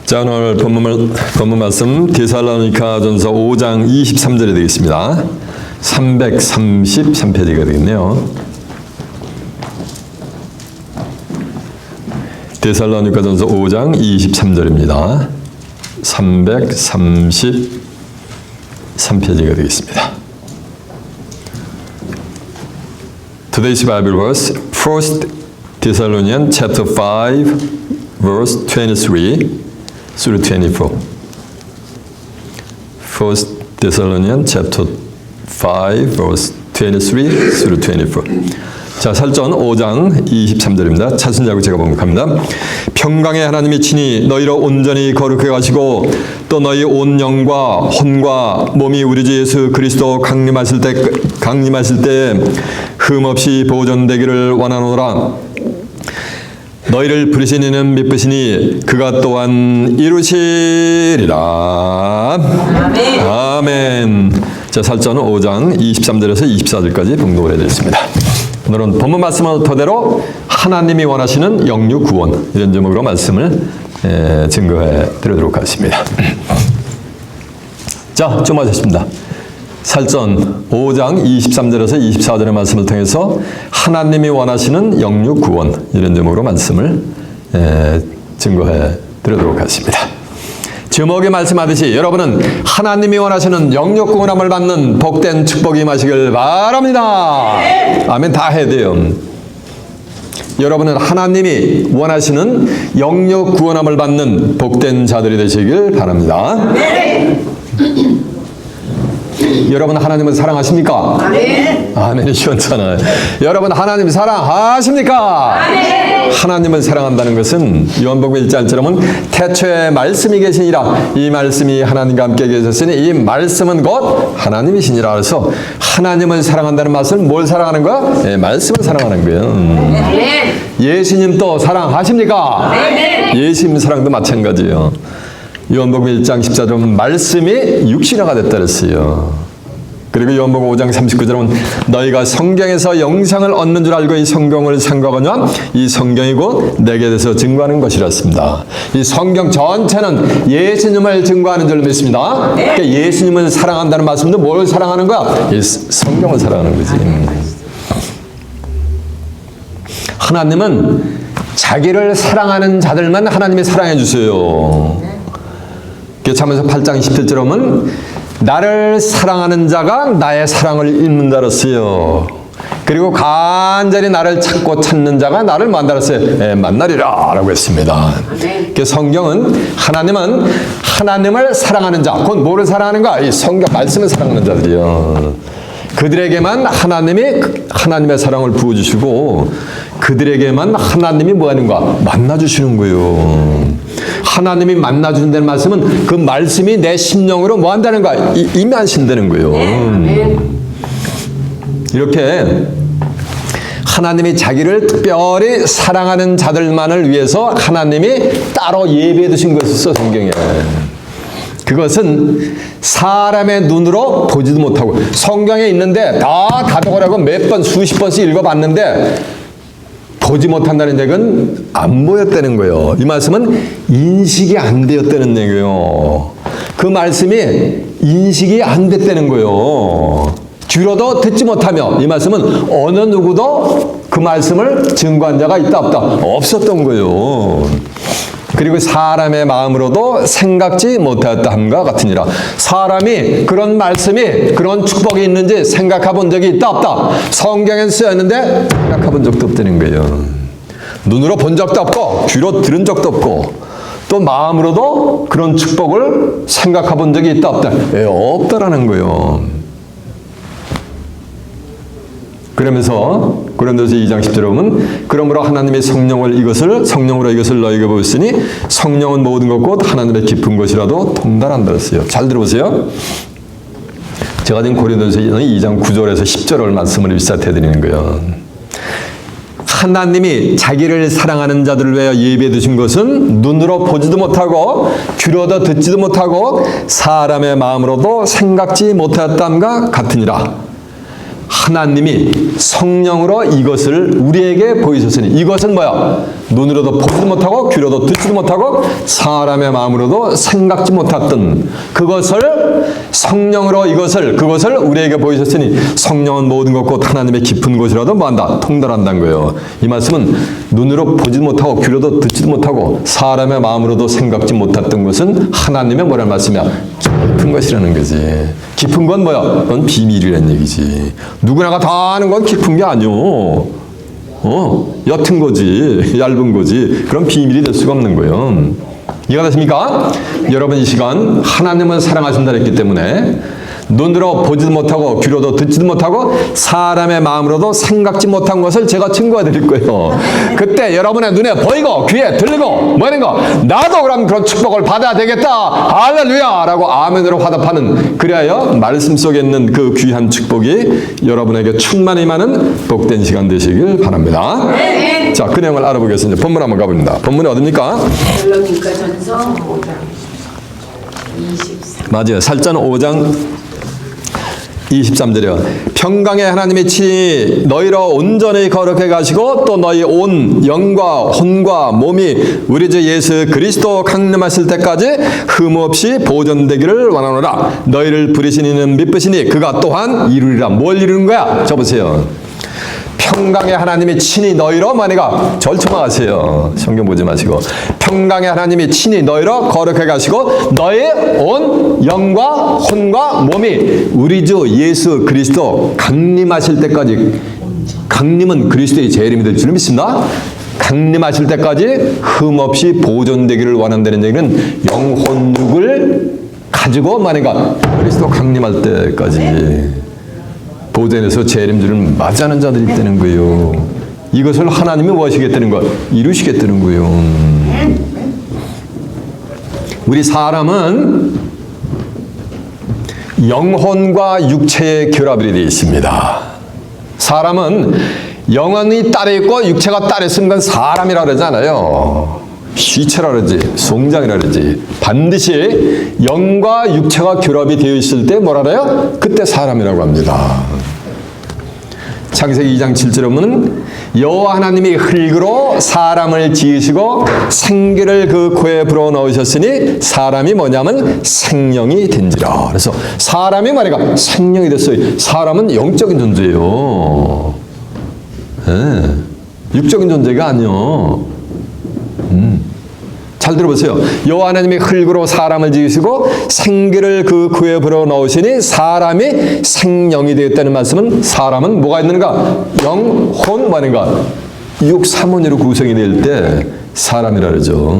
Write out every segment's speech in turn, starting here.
자, 오늘 본문 말씀 데살로니가전서 5장 23절이 되겠습니다. 333페이지가 되겠네요. 데살로니가전서 5장 23절입니다. 333페이지가 되겠습니다. Today's Bible verse, 1 Thessalonians chapter 5, verse 23 through 24. 1 Thessalonians chapter 5, verse 23 through 24. 자, 살전 5장 23절입니다. 차순자고 제가 봉독합니다. 평강의 하나님이 친히 너희를 온전히 거룩해 가시고 또 너희 온 영과 혼과 몸이 우리 주 예수 그리스도 강림하실 때 흠없이 보존되기를 원하노라. 너희를 부르신 이는 미쁘시니 그가 또한 이루시리라. 아멘. 아멘. 자, 살전 5장 23절에서 24절까지 봉독을 해드렸습니다. 오늘은 본문 말씀을 토대로 하나님이 원하시는 영육 구원, 이런 제목으로 말씀을 증거해 드리도록 하겠습니다. 자, 주목하셨습니다. 살전 5장 23절에서 24절의 말씀을 통해서 하나님이 원하시는 영육 구원, 이런 제목으로 말씀을 증거해 드리도록 하겠습니다. 제목에 말씀하듯이 여러분은 하나님이 원하시는 영육 구원함을 받는 복된 축복이 임하시길 바랍니다. 아멘. 다 해야 돼요. 여러분은 하나님이 원하시는 영육 구원함을 받는 복된 자들이 되시길 바랍니다. 여러분 하나님을 사랑하십니까? 아멘. 아멘이 시원찮아요. 여러분 하나님 사랑하십니까? 아멘. 하나님을 사랑한다는 것은 요한복음 1장처럼은 태초에 말씀이 계시니라. 이 말씀이 하나님과 함께 계셨으니 이 말씀은 곧 하나님이시니라. 그래서 하나님을 사랑한다는 말씀은 뭘 사랑하는 거야? 네, 말씀을 사랑하는 거예요. 예수님도 사랑하십니까? 아멘. 예수님 사랑도 마찬가지예요. 요한복음 1장 14절은 말씀이 육신화가 됐다 그랬어요. 그리고 요한복음 5장 39절은 너희가 성경에서 영생을 얻는 줄 알고 이 성경을 생각하냐? 이 성경이 곧 내게 대해서 증거하는 것이었습니다. 이 성경 전체는 예수님을 증거하는 줄 믿습니다. 그러니까 예수님을 사랑한다는 말씀도 뭘 사랑하는 거야? 이 성경을 사랑하는 거지. 하나님은 자기를 사랑하는 자들만 하나님이 사랑해 주세요. 참에서 8장 27절에 보면 나를 사랑하는 자가 나의 사랑을 입는다 그랬어요. 그리고 간절히 나를 찾는 자가 나를 만나랬어요. 만나리라 라고 했습니다. 성경은 하나님은 하나님을 사랑하는 자, 곧 뭐를 사랑하는가? 이 성경 말씀을 사랑하는 자들이요. 그들에게만 하나님의 사랑을 부어주시고 그들에게만 하나님이 뭐 하는가? 만나주시는 거예요. 하나님이 만나준다는 말씀은 그 말씀이 내 심령으로 뭐 한다는 거야? 임하신다는 거예요. 이렇게 하나님이 자기를 특별히 사랑하는 자들만을 위해서 하나님이 따로 예배해 두신 것이 있어, 성경에. 그것은 사람의 눈으로 보지도 못하고 성경에 있는데 다 가져오라고 몇 번 수십 번씩 읽어봤는데 보지 못한다는 얘기는 안 보였다는 거예요. 이 말씀은 인식이 안 되었다는 얘기예요. 그 말씀이 인식이 안 됐다는 거예요. 들어도 듣지 못하며 이 말씀은 어느 누구도 그 말씀을 증거한 자가 있다 없다? 없었던 거예요. 그리고 사람의 마음으로도 생각지 못하였다 함과 같으니라. 사람이 그런 말씀이 그런 축복이 있는지 생각해 본 적이 있다 없다? 성경에 쓰였는데 생각해 본 적도 없다는 거예요. 눈으로 본 적도 없고 귀로 들은 적도 없고 또 마음으로도 그런 축복을 생각해 본 적이 있다 없다? 없다라는 거예요. 그러면서 고린도서 2장 10절에 보면 그러므로 하나님의 성령으로 이것을 너희에게 보였으니 성령은 모든 것 곧 하나님의 깊은 것이라도 통달한다 그랬어요. 잘 들어보세요. 제가 지금 고린도서 2장 9절에서 10절을 말씀을 일사해 드리는 거예요. 하나님이 자기를 사랑하는 자들을 위하여 예비해 두신 것은 눈으로 보지도 못하고 귀로도 듣지도 못하고 사람의 마음으로도 생각지 못하였다함과 같으니라. 하나님이 성령으로 이것을 우리에게 보이셨으니 이것은 뭐야? 눈으로도 보지도 못하고 귀로도 듣지도 못하고 사람의 마음으로도 생각지 못했던 그것을 성령으로 그것을 우리에게 보이셨으니 성령은 모든 것 곧 하나님의 깊은 곳이라도 뭐한다? 통달한다는 거예요. 이 말씀은 눈으로 보지도 못하고 귀로도 듣지도 못하고 사람의 마음으로도 생각지 못했던 것은 하나님의 뭐라는 말씀이야? 깊은 것이라는 거지. 깊은 건 뭐야? 그건 비밀이라는 얘기지. 누구나가 다 아는 건 깊은 게 아니오. 옅은 거지, 얇은 거지. 그럼 비밀이 될 수가 없는 거예요. 이해가 되십니까? 여러분 이 시간 하나님을 사랑하신다 했기 때문에 눈으로 보지도 못하고 귀로도 듣지도 못하고 사람의 마음으로도 생각지 못한 것을 제가 증거해 드릴 거예요. 그때 여러분의 눈에 보이고 귀에 들리고 뭐는 거 나도 그럼 그런 축복을 받아야 되겠다 할렐루야 라고 아멘으로 화답하는 그래야 말씀 속에 있는 그 귀한 축복이 여러분에게 충만히 많은 복된 시간 되시길 바랍니다. 네. 자, 그 내용을 알아보겠습니다. 본문 한번 가봅니다. 본문이 어딥니까? 데살로니가전서 5장 23. 맞아요. 살자는 5장 23절이요. 평강의 하나님이 친히 너희로 온전히 거룩해 가시고 또 너희 온 영과 혼과 몸이 우리 주 예수 그리스도 강림하실 때까지 흠없이 보존되기를 원하노라. 너희를 부르신 이는 미쁘시니 그가 또한 이루리라. 뭘 이루는 거야? 저보세요. 평강의 하나님이 친히 너희로 만이가 절충하세요. 성경 보지 마시고 평강의 하나님이 친히 너희로 거룩해 가시고 너희 온 영과 혼과 몸이 우리 주 예수 그리스도 강림하실 때까지 강림은 그리스도의 재림이 될 줄 믿습니다. 강림하실 때까지 흠없이 보존되기를 원한다는 얘기는 영혼육을 가지고 만이가 그리스도 강림할 때까지 보존해서 재림주를 맞이하는 자들이 있다는 거예요. 이것을 하나님이 뭐 하시겠다는 거? 이루시겠다는 거예요. 우리 사람은 영혼과 육체의 결합이 되어 있습니다. 사람은 영혼이 딸에 있고 육체가 딸에 있는 건 사람이라 그러잖아요. 시체라 그러지, 송장이라 그러지. 반드시 영과 육체가 결합이 되어 있을 때 뭐라 그래요? 그때 사람이라고 합니다. 창세기 2장 7절에 보면 여호와 하나님이 흙으로 사람을 지으시고 생기를 그 코에 불어넣으셨으니 사람이 뭐냐면 생명이 된지라. 그래서 사람이 말이가 생명이 됐어요. 사람은 영적인 존재예요. 네. 육적인 존재가 아니요. 잘 들어보세요. 여호와 하나님이 흙으로 사람을 지으시고 생기를 그 코에 불어넣으시니 사람이 생명이 되었다는 말씀은 사람은 뭐가 있는가? 영, 혼, 뭐인가? 육, 삼원으로 구성이 될 때 사람이라 그러죠.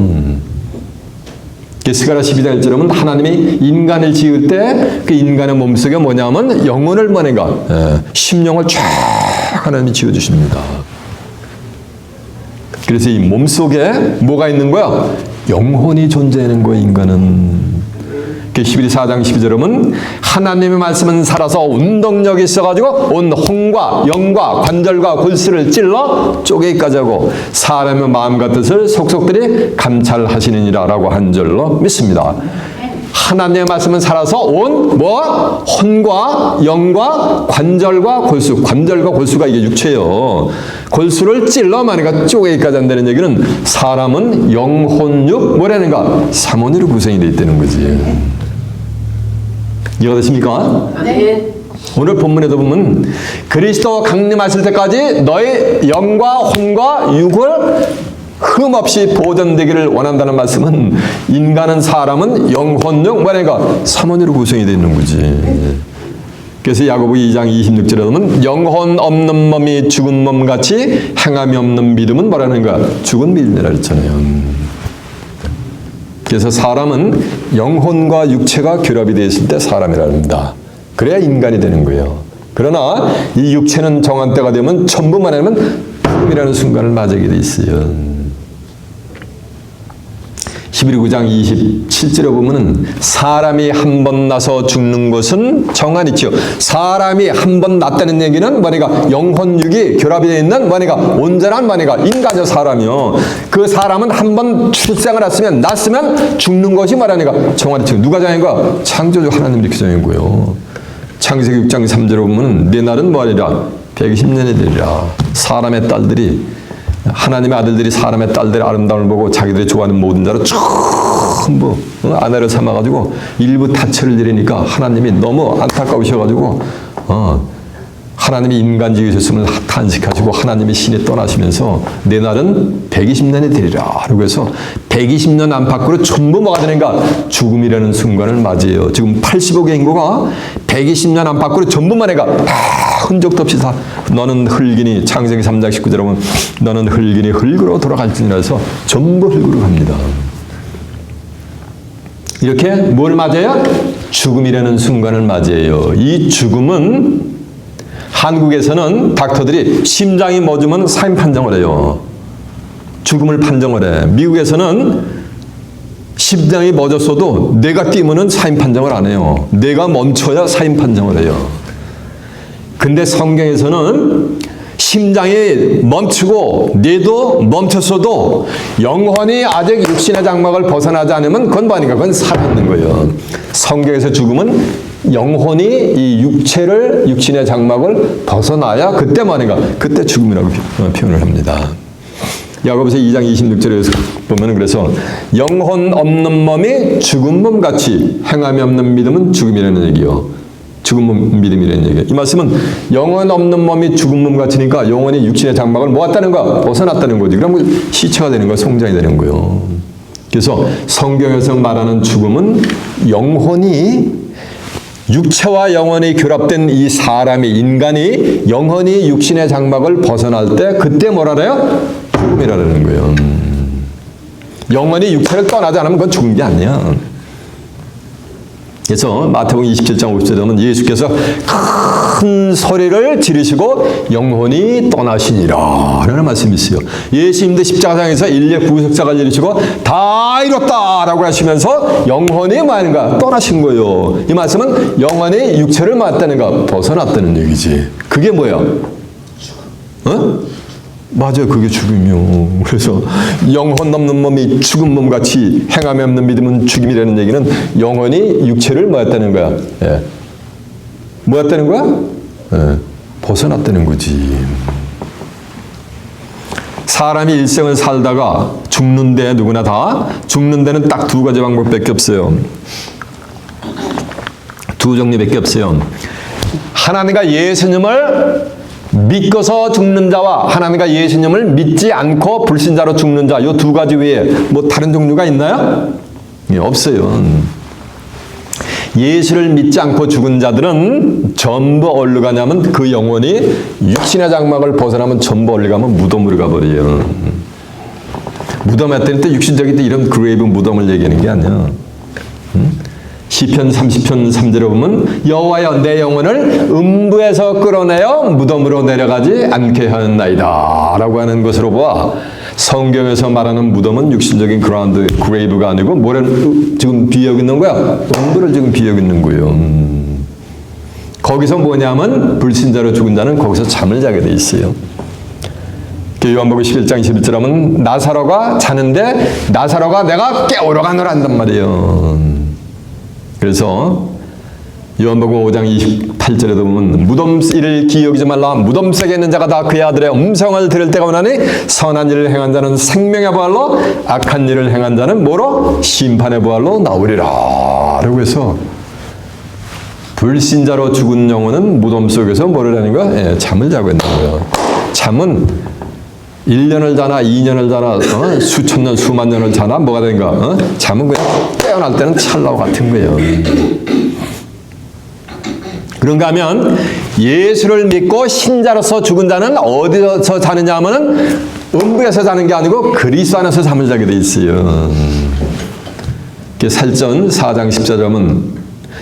스가랴 12장 1절에 보면 하나님이 인간을 지을 때 그 인간의 몸속에 뭐냐면 영혼을 뭐인가? 심령을 쫙 하나님이 지어주십니다. 그래서 이 몸속에 뭐가 있는 거야? 영혼이 존재하는 거야, 인간은. 11기 4장 12절에 보면 하나님의 말씀은 살아서 운동력이 있어가지고 온 혼과 영과 관절과 골수를 찔러 쪼개기까지 하고 사람의 마음과 뜻을 속속들이 감찰하시느니라 라고 한 절로 믿습니다. 하나님의 말씀은 살아서 온 혼과 영과 관절과 골수. 관절과 골수가 이게 육체예요. 골수를 찔러 마니까 쪼개기까지 한다는 얘기는 사람은 영혼육 뭐라는가? 삼원으로 구성이 되어 있다는 거지. 이해가 되십니까? 네. 오늘 본문에도 보면 그리스도 강림하실 때까지 너의 영과 혼과 육을 흠없이 보존되기를 원한다는 말씀은 인간은 사람은 영혼육 뭐라니까 삼원으로 구성이 되어 있는 거지. 그래서 야고보 2장 26절에 보면 영혼 없는 몸이 죽은 몸같이 행함이 없는 믿음은 뭐라는가? 죽은 믿음이라 했잖아요. 그래서 사람은 영혼과 육체가 결합이 되어 있을 때 사람이라 합니다. 그래야 인간이 되는 거예요. 그러나 이 육체는 정한 때가 되면 전부만 하면 죽음이라는 순간을 맞이하게 돼 있어요. 히브리 9장 27절에 보면은 사람이 한 번 나서 죽는 것은 정한 있죠. 사람이 한 번 났다는 얘기는 뭐니까 영혼육이 결합이 되어 있는 뭐니까 온전한 뭐니까 인간이요 사람이요. 그 사람은 한 번 출생을 났으면 죽는 것이 뭐라니까 정한 있죠. 누가 정한 거야? 창조주 하나님이 이렇게 정한 거예요. 창세기 6장 3절에 보면 내 날은 뭐하리라 120년이 되리라. 사람의 딸들이 하나님의 아들들이 사람의 딸들의 아름다움을 보고 자기들이 좋아하는 모든 자로 전부 아내를 삼아가지고 일부 다처를 일으니까 하나님이 너무 안타까우셔가지고 하나님이 인간 지으셨음을 탄식하시고 하나님이 신이 떠나시면서 내 날은 120년이 되리라. 그리고 해서 120년 안팎으로 전부 뭐가 되는가? 죽음이라는 순간을 맞이해요. 지금 85개 인구가 120년 안팎으로 전부만 해가 다 흔적도 없이 다 너는 흙이니 창세기 3장 19절에 보면 너는 흙이니 흙으로 돌아갈지니라 해서 전부 흙으로 갑니다. 이렇게 뭘 맞이해요? 죽음이라는 순간을 맞이해요. 이 죽음은 한국에서는 닥터들이 심장이 멎으면 사임 판정을 해요. 죽음을 판정을 해. 미국에서는 심장이 멎었어도 뇌가 뛰면은 사임 판정을 안 해요. 뇌가 멈춰야 사임 판정을 해요. 근데 성경에서는 심장이 멈추고 뇌도 멈췄어도 영혼이 아직 육신의 장막을 벗어나지 않으면 그건 뭐니까 그건 살아있는 거예요. 성경에서 죽음은 영혼이 이 육신의 장막을 벗어나야 그때 뭐니까 그때 죽음이라고 표현을 합니다. 야고보서 2장 26절에서 보면 그래서 영혼 없는 몸이 죽은 몸 같이 행함이 없는 믿음은 죽음이라는 얘기요. 죽은 몸 믿음이라는 얘기예요. 이 말씀은 영혼 없는 몸이 죽은 몸 같으니까 영혼이 육신의 장막을 모았다는 거야. 벗어났다는 거지. 그러면 시체가 되는 거야. 송장이 되는 거예요. 그래서 성경에서 말하는 죽음은 영혼이 육체와 영혼이 결합된 이 사람이 인간이 영혼이 육신의 장막을 벗어날 때 그때 뭐라 그래요? 죽음이라는 거예요. 영혼이 육체를 떠나지 않으면 그건 죽은 게 아니야. 그래서 마태복음 27장 50절에 보면 예수께서 큰 소리를 지르시고 영혼이 떠나시니라 라는 말씀이 있어요. 예수님도 십자가상에서 인력 부석사가 지르시고 다 이뤘다라고 하시면서 영혼이 뭐하는가? 떠나신 거예요. 이 말씀은 영혼이 육체를 맞다는가? 벗어났다는 얘기지. 그게 뭐야? 맞아요. 그게 죽음이요. 그래서 영혼 없는 몸이 죽은 몸같이 행함이 없는 믿음은 죽임이라는 얘기는 영혼이 육체를 뭐였다는 거야? 예. 뭐였다는 거야? 예. 벗어났다는 거지. 사람이 일생을 살다가 죽는데 누구나 다 죽는 데는 딱 두 가지 방법밖에 없어요. 두 종류밖에 없어요. 하나님과 예수님을 믿고서 죽는 자와 하나님과 예수님을 믿지 않고 불신자로 죽는 자, 이 두 가지 외에 뭐 다른 종류가 있나요? 예, 없어요. 예수를 믿지 않고 죽은 자들은 전부 어디로 가냐면 그 영혼이 육신의 장막을 벗어나면 전부 어디로 가면 무덤으로 가버려요. 무덤에 했더니 또 육신적인 때 이런 그레이브 무덤을 얘기하는 게 아니야. 시편 30편 3절에 보면 여호와여 내 영혼을 음부에서 끌어내어 무덤으로 내려가지 않게 하였나이다 라고 하는 것으로 보아 성경에서 말하는 무덤은 육신적인 그라운드 그레이브가 아니고 뭐를 지금 비유하고 있는 거야? 음부를 지금 비유하고 있는 거예요. 거기서 뭐냐면 불신자로 죽은 자는 거기서 잠을 자게 돼 있어요. 요한복음 11장 21절 하면 나사로가 자는데 나사로가 내가 깨우러 가노라 한단 말이에요. 그래서 요한복음 5장 28절에도 보면 무덤 일을 기억하지 말라. 무덤 속에 있는 자가 다 그의 아들의 음성을 들을 때가 오나니 선한 일을 행한 자는 생명의 부활로 악한 일을 행한 자는 뭐로? 심판의 부활로 나오리라. 라고 해서 불신자로 죽은 영혼은 무덤 속에서 뭐를 하는 거야? 예, 잠을 자고 있는 거예요. 잠은 1년을 자나 2년을 자나 수천 년 수만 년을 자나 뭐가 되는가? 잠은 그냥 깨어날 때는 찰나와 같은 거예요. 그런가 하면 예수를 믿고 신자로서 죽은 자는 어디서 자느냐 하면은 음부에서 자는 게 아니고 그리스도 안에서 잠을 자게 돼 있어요. 살전 4장 10절에 보면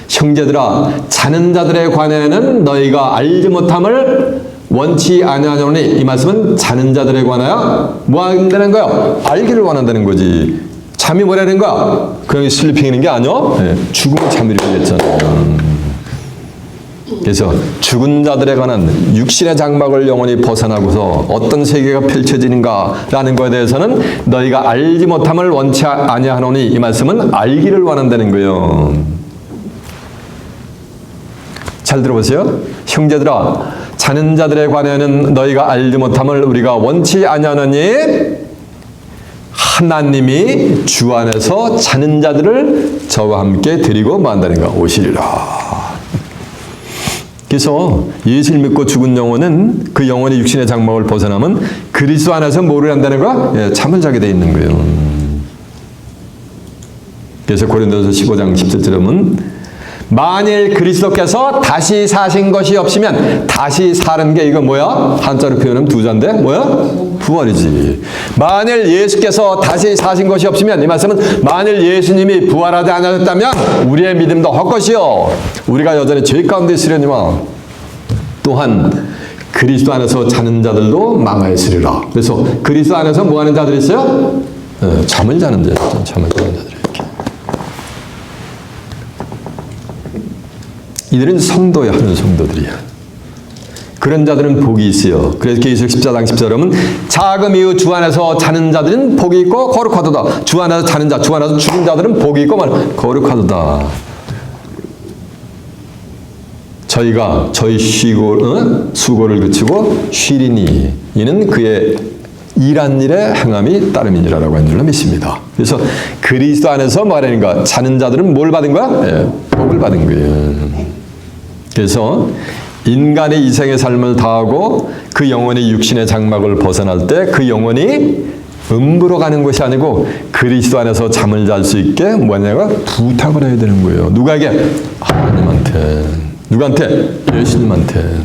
형제들아 자는 자들에 관해는 너희가 알지 못함을 원치 아니하노니 이 말씀은 자는 자들에 관하여 뭐 한다는 거야? 알기를 원한다는 거지. 잠이 뭐라는 거야? 그냥 슬리핑이는 게 아니야? 네, 죽음은 잠이라고 했잖아요. 그래서 죽은 자들에 관한 육신의 장막을 영원히 벗어나고서 어떤 세계가 펼쳐지는가라는 것에 대해서는 너희가 알지 못함을 원치 아니하노니 이 말씀은 알기를 원한다는 거예요. 잘 들어보세요. 형제들아, 자는 자들에 관하여는 너희가 알지 못함을 우리가 원치 아니하노니 하나님이 주 안에서 자는 자들을 저와 함께 데리고 만다는가 오시리라. 그래서 예수를 믿고 죽은 영혼은 그 영혼의 육신의 장막을 벗어나면 그리스도 안에서 뭐를 한다는 거야? 예, 잠을 자게 돼 있는 거예요. 그래서 고린도서 15장 17절에 보면 만일 그리스도께서 다시 사신 것이 없으면 다시 사는 게 이거 뭐야? 한자로 표현하면 두 자인데 뭐야? 부활이지. 만일 예수께서 다시 사신 것이 없으면 이 말씀은 만일 예수님이 부활하지 않으셨다면 우리의 믿음도 헛것이요 우리가 여전히 죄 가운데 있으려니와 또한 그리스도 안에서 자는 자들도 망하였으리라. 그래서 그리스도 안에서 뭐 하는 자들이 있어요? 잠을 자는 자들, 잠을 자는 자들. 이들은 성도야 하는 성도들이야. 그런 자들은 복이 있어요. 그래서 계시록 14장 14절에 보면 자금 이후 주 안에서 자는 자들은 복이 있고 거룩하도다. 주 안에서 자는 자, 주 안에서 죽은 자들은 복이 있고 거룩하도다. 저희가 저희 수고를 그치고 쉬리니 이는 그의 일한 일에 행함이 따름이니라라고 한 줄로 믿습니다. 그래서 그리스도 안에서 말하는가 자는 자들은 뭘 받은 거야? 예, 복을 받은 거예요. 그래서 인간의 이생의 삶을 다하고 그 영혼이 육신의 장막을 벗어날 때 그 영혼이 음부로 가는 것이 아니고 그리스도 안에서 잠을 잘 수 있게 뭐냐가 부탁을 해야 되는 거예요. 누가에게? 하나님한테. 누구한테? 예수님한테.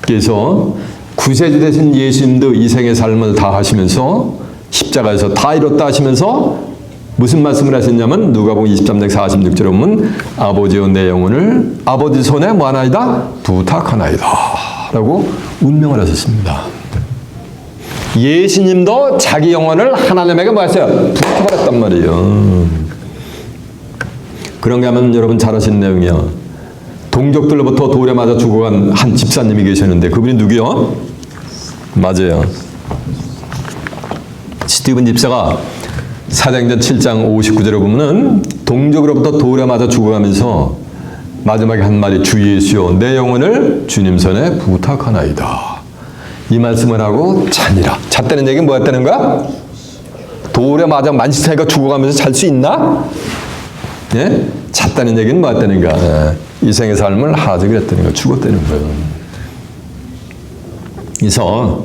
그래서 구세주 되신 예수님도 이생의 삶을 다 하시면서 십자가에서 다 이뤘다 하시면서 무슨 말씀을 하셨냐면 누가복음 23장 46절에 보면 아버지여 내 영혼을 아버지 손에 뭐 하나이다? 부탁하나이다 라고 운명을 하셨습니다. 예수님도 자기 영혼을 하나님에게 뭐 하셨어요? 부탁을 했단 말이에요. 그런가 하면 여러분 잘 아시는 내용이야. 동족들로부터 돌에 맞아 죽어간 한 집사님이 계셨는데 그분이 누구요? 맞아요. 스티븐 집사가 사도행전 7장 59절에 보면은 동족으로부터 돌에 맞아 죽어가면서 마지막에 한 말이 주 예수여 내 영혼을 주님 손에 부탁하나이다. 이 말씀을 하고 자니라. 잤다는 얘기는 뭐였다는 거야? 돌에 맞아 만시차이가 죽어가면서 잘 수 있나? 예? 잤다는 얘기는 뭐였다는 거야? 이생의 삶을 하지 그랬다는 거야. 죽었다는 거예요. 그래서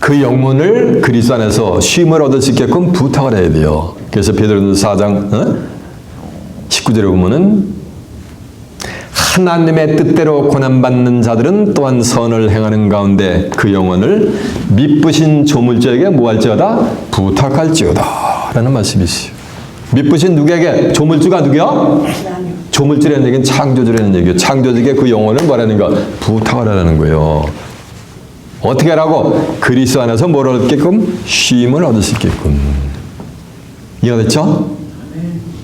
그 영혼을 그리스도 안에서 쉼을 얻을 수 있게끔 부탁을 해야 돼요. 그래서 베드로전서 4장 19절에 보면은 하나님의 뜻대로 고난받는 자들은 또한 선을 행하는 가운데 그 영혼을 미쁘신 조물주에게 뭐할지어다? 부탁할지어다 라는 말씀이 있어요. 미쁘신 누구에게? 조물주가 누구야? 조물주라는 얘기는 창조주라는 얘기예요. 창조주에게 그 영혼을 뭐라는 거? 부탁을 하라는 거예요. 어떻게 하라고? 그리스도 안에서 뭘 얻게끔? 쉼을 얻을 수 있게끔. 이해가 됐죠?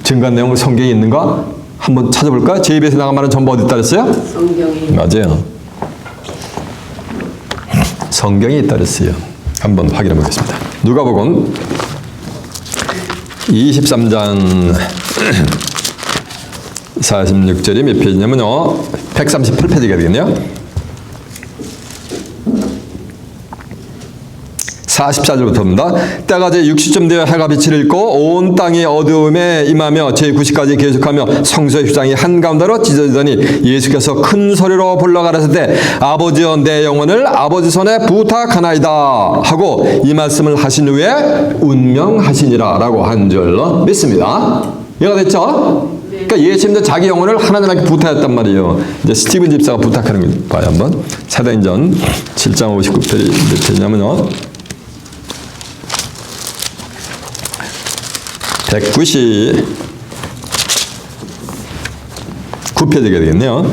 증거한 내용 성경에 있는가? 한번 찾아볼까? 제 입에서 나간 말은 전부 어디 있다 그랬어요? 성경에. 맞아요. 성경에 있다 그랬어요. 한번 확인해 보겠습니다. 누가복음 23장 46절이 몇 페이지냐면요. 138페이지가 되겠네요. 44절부터입니다. 때가 제 60쯤 되어 해가 빛을 잃고 온 땅이 어두움에 임하며 제9시까지 계속하며 성소의 휘장이 한가운데로 찢어지더니 예수께서 큰 소리로 불러 가라사대 때 아버지여 내 영혼을 아버지 손에 부탁하나이다 하고 이 말씀을 하신 후에 운명하시니라 라고 한 줄로 믿습니다. 이해가 됐죠? 그러니까 예수님도 자기 영혼을 하나님께 부탁했단 말이에요. 이제 스티븐 집사가 부탁하는 거 봐요. 한번 사도행전 7장 59페이지 몇 페이지냐면요. 199페이지가 되겠네요.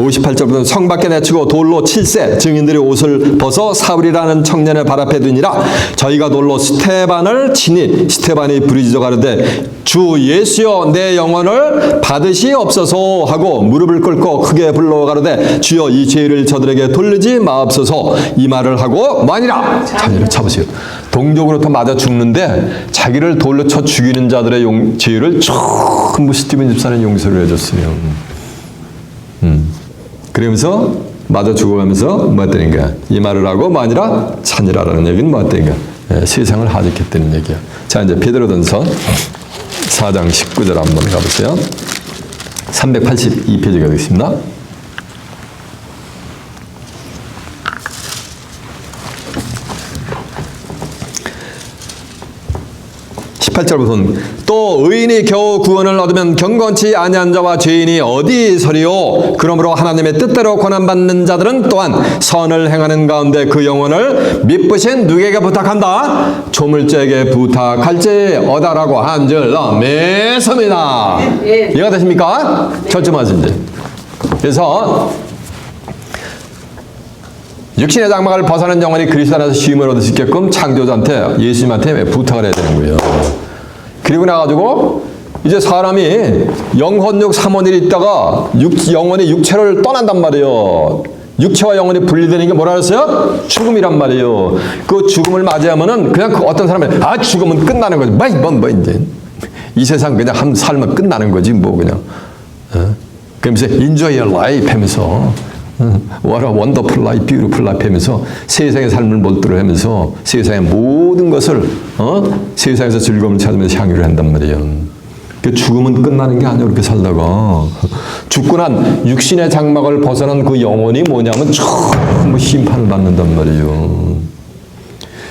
58절부터 성 밖에 내치고 돌로 칠세 증인들의 옷을 벗어 사울이라는 청년의 발 앞에 두니라. 저희가 돌로 스테반을 치니 스테반이 부르짖어 가로되 주 예수여 내 영혼을 받으시옵소서 하고 무릎을 꿇고 크게 불러 가로되 주여 이 죄를 저들에게 돌리지 마옵소서. 이 말을 하고 뭐하니라. 자기를 잡으세요. 동족으로부터 맞아 죽는데 자기를 돌로 쳐 죽이는 자들의 죄를 전부 스티븐 집사는 용서를 해줬어요. 그러면서 맞아 죽어가면서 뭐 했다는 거야. 이 말을 하고 뭐하니라 찬이라라는 얘기는 뭐 했다는 거야. 세상을 하직했다는 얘기야. 자, 이제 베드로전서 4장 19절 한번 가보세요. 382페이지가 되겠습니다. 18절부터는 또 의인이 겨우 구원을 얻으면 경건치 아니한 자와 죄인이 어디 서리요. 그러므로 하나님의 뜻대로 고난받는 자들은 또한 선을 행하는 가운데 그 영혼을 미쁘신 누구에게 부탁한다. 조물주에게 부탁할지 어다라고 한줄로 매섭니다. 이해가 되십니까? 결정하신지. 그래서 육신의 장막을 벗어난 영혼이 그리스도 안에서 쉼을 얻을 수 있게끔 창조자한테 예수님한테 부탁을 해야 되는 거예요. 그리고 나가지고 이제 사람이 영혼육 삼원일이 있다가 영혼이 육체를 떠난단 말이에요. 육체와 영혼이 분리되는 게 뭐라 그랬어요? 죽음이란 말이에요. 그 죽음을 맞이하면은 그냥 그 어떤 사람이 죽으면 끝나는 거지. 뭐 이제 이 세상 그냥 한 살면 끝나는 거지 뭐 그냥. 그러면서 enjoy your life 하면서 What a wonderful life, beautiful life 하면서 세상의 삶을 몰두를 하면서 세상의 모든 것을 세상에서 즐거움을 찾으면서 향유를 한단 말이에요. 그 죽음은 끝나는 게 아니야. 그렇게 살다가 죽고 난 육신의 장막을 벗어난 그 영혼이 뭐냐면 전부 심판을 받는단 말이에요.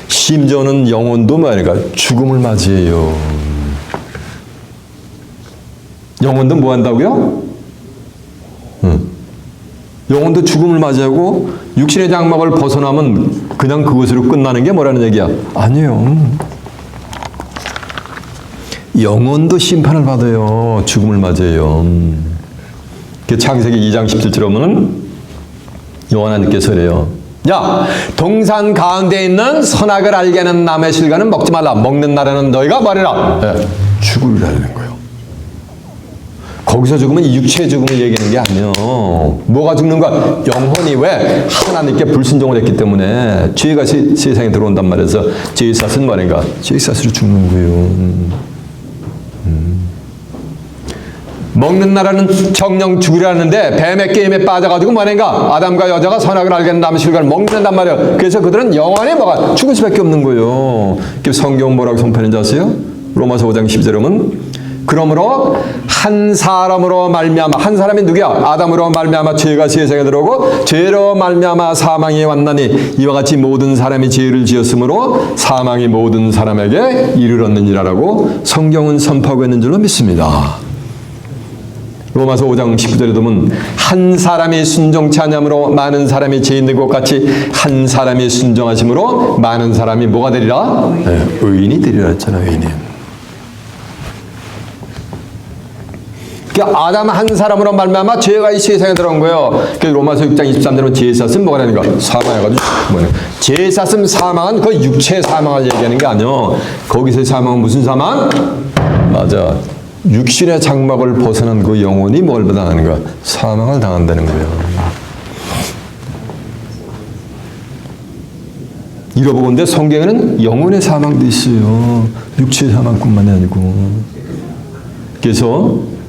심지어는 영혼도 말이야 죽음을 맞이해요. 영혼도 뭐 한다고요? 영혼도 죽음을 맞이하고 육신의 장막을 벗어나면 그냥 그것으로 끝나는 게 뭐라는 얘기야? 아니에요. 영혼도 심판을 받아요. 죽음을 맞이해요. 창세기 2장 17절에 보면 요한님께서 그래요. 야, 동산 가운데 있는 선악을 알게 하는 나무의 실과는 먹지 말라. 먹는 날에는 너희가 말해라. 죽으리라는 거예요. 거기서 죽으면 육체의 죽음을 얘기하는 게 아니에요. 뭐가 죽는 거야? 영혼이 왜? 하나님께 불순종을 했기 때문에 죄가 세상에 들어온단 말이어서 죄의 싹은 뭐인가? 죄의 싹으로 죽는 거예요. 먹는 날에는 정령 죽으라는데 뱀의 게임에 빠져가지고 뭐인가? 아담과 여자가 선악을 알게 된 나무 실과를 먹는단 말이에요. 그래서 그들은 영원히 뭐가? 죽을 수밖에 없는 거예요. 성경 뭐라고 선포하는지 아세요? 로마서 5장 12절에 보면 그러므로 한 사람으로 말미암아 한 사람이 누구야? 아담으로 말미암아 죄가 세상에 들어오고 죄로 말미암아 사망이 왔나니 이와 같이 모든 사람이 죄를 지었으므로 사망이 모든 사람에게 이르렀느니라라고 성경은 선포하고 있는 줄로 믿습니다. 로마서 5장 19절에 보면 한 사람이 순종치 아니함으로 많은 사람이 죄 있는 것 같이 한 사람이 순종하심으로 많은 사람이 뭐가 되리라? 의인이 되리라 했잖아요. 의인이. 아담 한 사람으로 말미암아 죄가 이 세상에 들어온 거예요. 그래서 로마서 6장 23절은 죄의 쌌음 뭐가 되는 거야? 사망해가지고 죄의 쌌음 사망은 그 육체의 사망을 얘기하는 게 아니요. 거기서의 사망은 무슨 사망? 맞아. 육신의 장막을 벗어난 그 영혼이 뭘 당하는 거야? 사망을 당한다는 거예요. 잃어보건대 성경에는 영혼의 사망도 있어요. 육체의 사망뿐만이 아니고. 그래서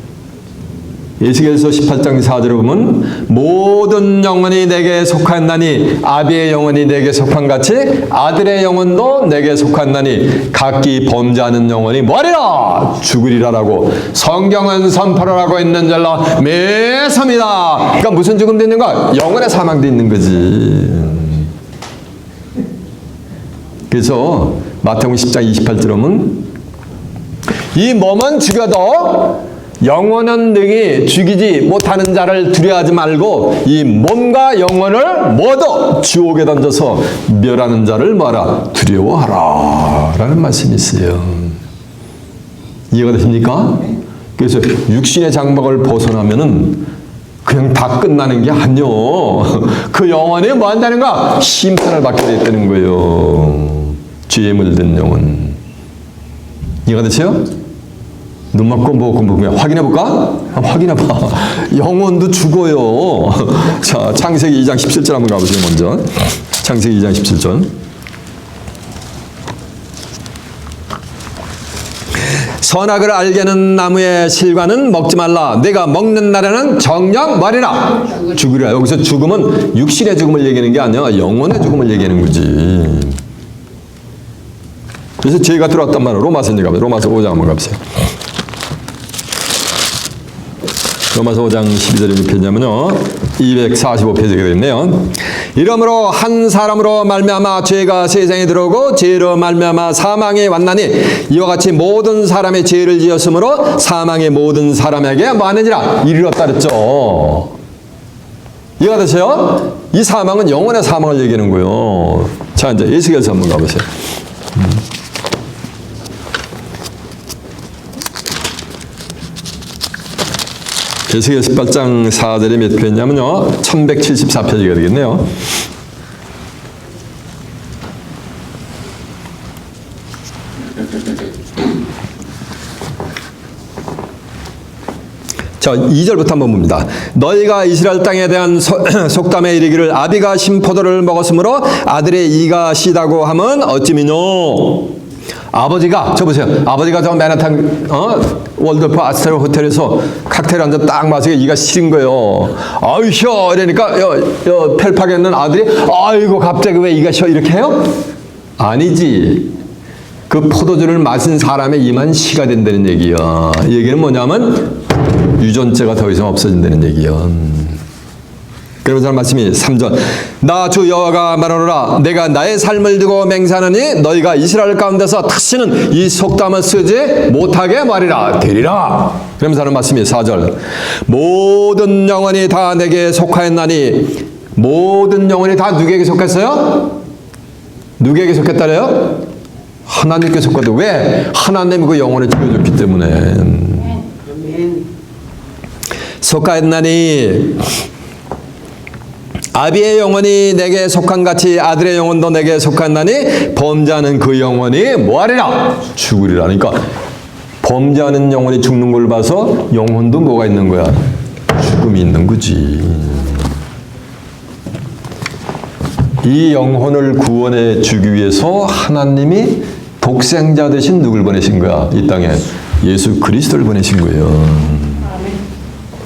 에스겔서 18장 4절에 보면 모든 영혼이 내게 속한나니 아비의 영혼이 내게 속한 같이 아들의 영혼도 내게 속한나니 각기 범죄하는 영혼이 뭐리라? 죽으리라라고 성경은 선포를 하고 있는 줄로 믿습니다. 그러니까 무슨 죽음도 있는 거야? 영혼의 사망도 있는 거지. 그래서 마태복음 10장 28절에 보면 이 몸은 죽여도 영혼은 능히 죽이지 못하는 자를 두려워하지 말고 이 몸과 영혼을 모두 지옥에 던져서 멸하는 자를 뭐하라? 두려워하라 라는 말씀이 있어요. 이해가 되십니까? 그래서 육신의 장막을 벗어나면은 그냥 다 끝나는 게 아니요. 그 영혼이 뭐 한다는가? 심판을 받게 됐다는 거예요. 죄에 물든 영혼. 이해가 되세요? 눈 맞고 보고 그냥 확인해 볼까? 확인해 봐. 영혼도 죽어요. 자, 창세기 2장 17절 한번 가보세요. 먼저 창세기 2장 17절. 선악을 알게 하는 나무의 실과는 먹지 말라. 내가 먹는 날에는 정녕 말이라. 죽으리라. 여기서 죽음은 육신의 죽음을 얘기하는 게 아니야. 영혼의 죽음을 얘기하는 거지. 그래서 죄가 들어왔단 말이야. 로마서 5장 한번 가보세요. 로마서 5장 12절에 몇 페이지냐면요. 245페이지가 되겠네요. 이러므로 한 사람으로 말미암아 죄가 세상에 들어오고 죄로 말미암아 사망이 왔나니 이와 같이 모든 사람의 죄를 지었으므로 사망의 모든 사람에게 많으니라 이르렀다 그랬죠. 이해가 되세요? 이 사망은 영혼의 사망을 얘기하는 거예요. 자, 이제 에스겔서 한번 가보세요. 에스겔 18장 4절에 몇 페이지냐면요. 1174페이지가 되겠네요. 자, 2절부터 한번 봅니다. 너희가 이스라엘 땅에 대한 속담에 이르기를 아비가 신포도를 먹었으므로 아들의 이가 시다고 하면 어찌미뇨. 아버지가 저 보세요. 아버지가 저 맨하탄 월드프 아스테로 호텔에서 칵테일 한잔 딱 마시고 이가 시린 거예요. 아유 쉬어 이러니까 펠팍에 있는 아들이 아이고 갑자기 왜 이가 쉬어 이렇게 해요? 아니지. 그 포도주를 마신 사람의 이만 시가 된다는 얘기야. 이 얘기는 뭐냐면 유전죄가 더 이상 없어진다는 얘기야. 그러면서 말씀이 3절 나 주 여호와가 말하노라 내가 나의 삶을 두고 맹세하노니 너희가 이스라엘 가운데서 다시는 이 속담을 쓰지 못하게 말이라 되리라. 그러면서 하는 말씀이 4절 모든 영혼이 다 내게 속하였나니 모든 영혼이 다 누구에게 속했어요? 누구에게 속했다래요? 하나님께 속하다. 왜? 하나님이 그 영혼을 지어줬기 때문에 속하였나니 아비의 영혼이 내게 속한 같이 아들의 영혼도 내게 속한다니 범죄하는 그 영혼이 뭐하리라? 죽으리라. 그러니까 범죄하는 영혼이 죽는 걸 봐서 영혼도 뭐가 있는 거야? 죽음이 있는 거지. 이 영혼을 구원해 주기 위해서 하나님이 독생자 대신 누굴 보내신 거야? 이 땅에 예수 그리스도를 보내신 거예요.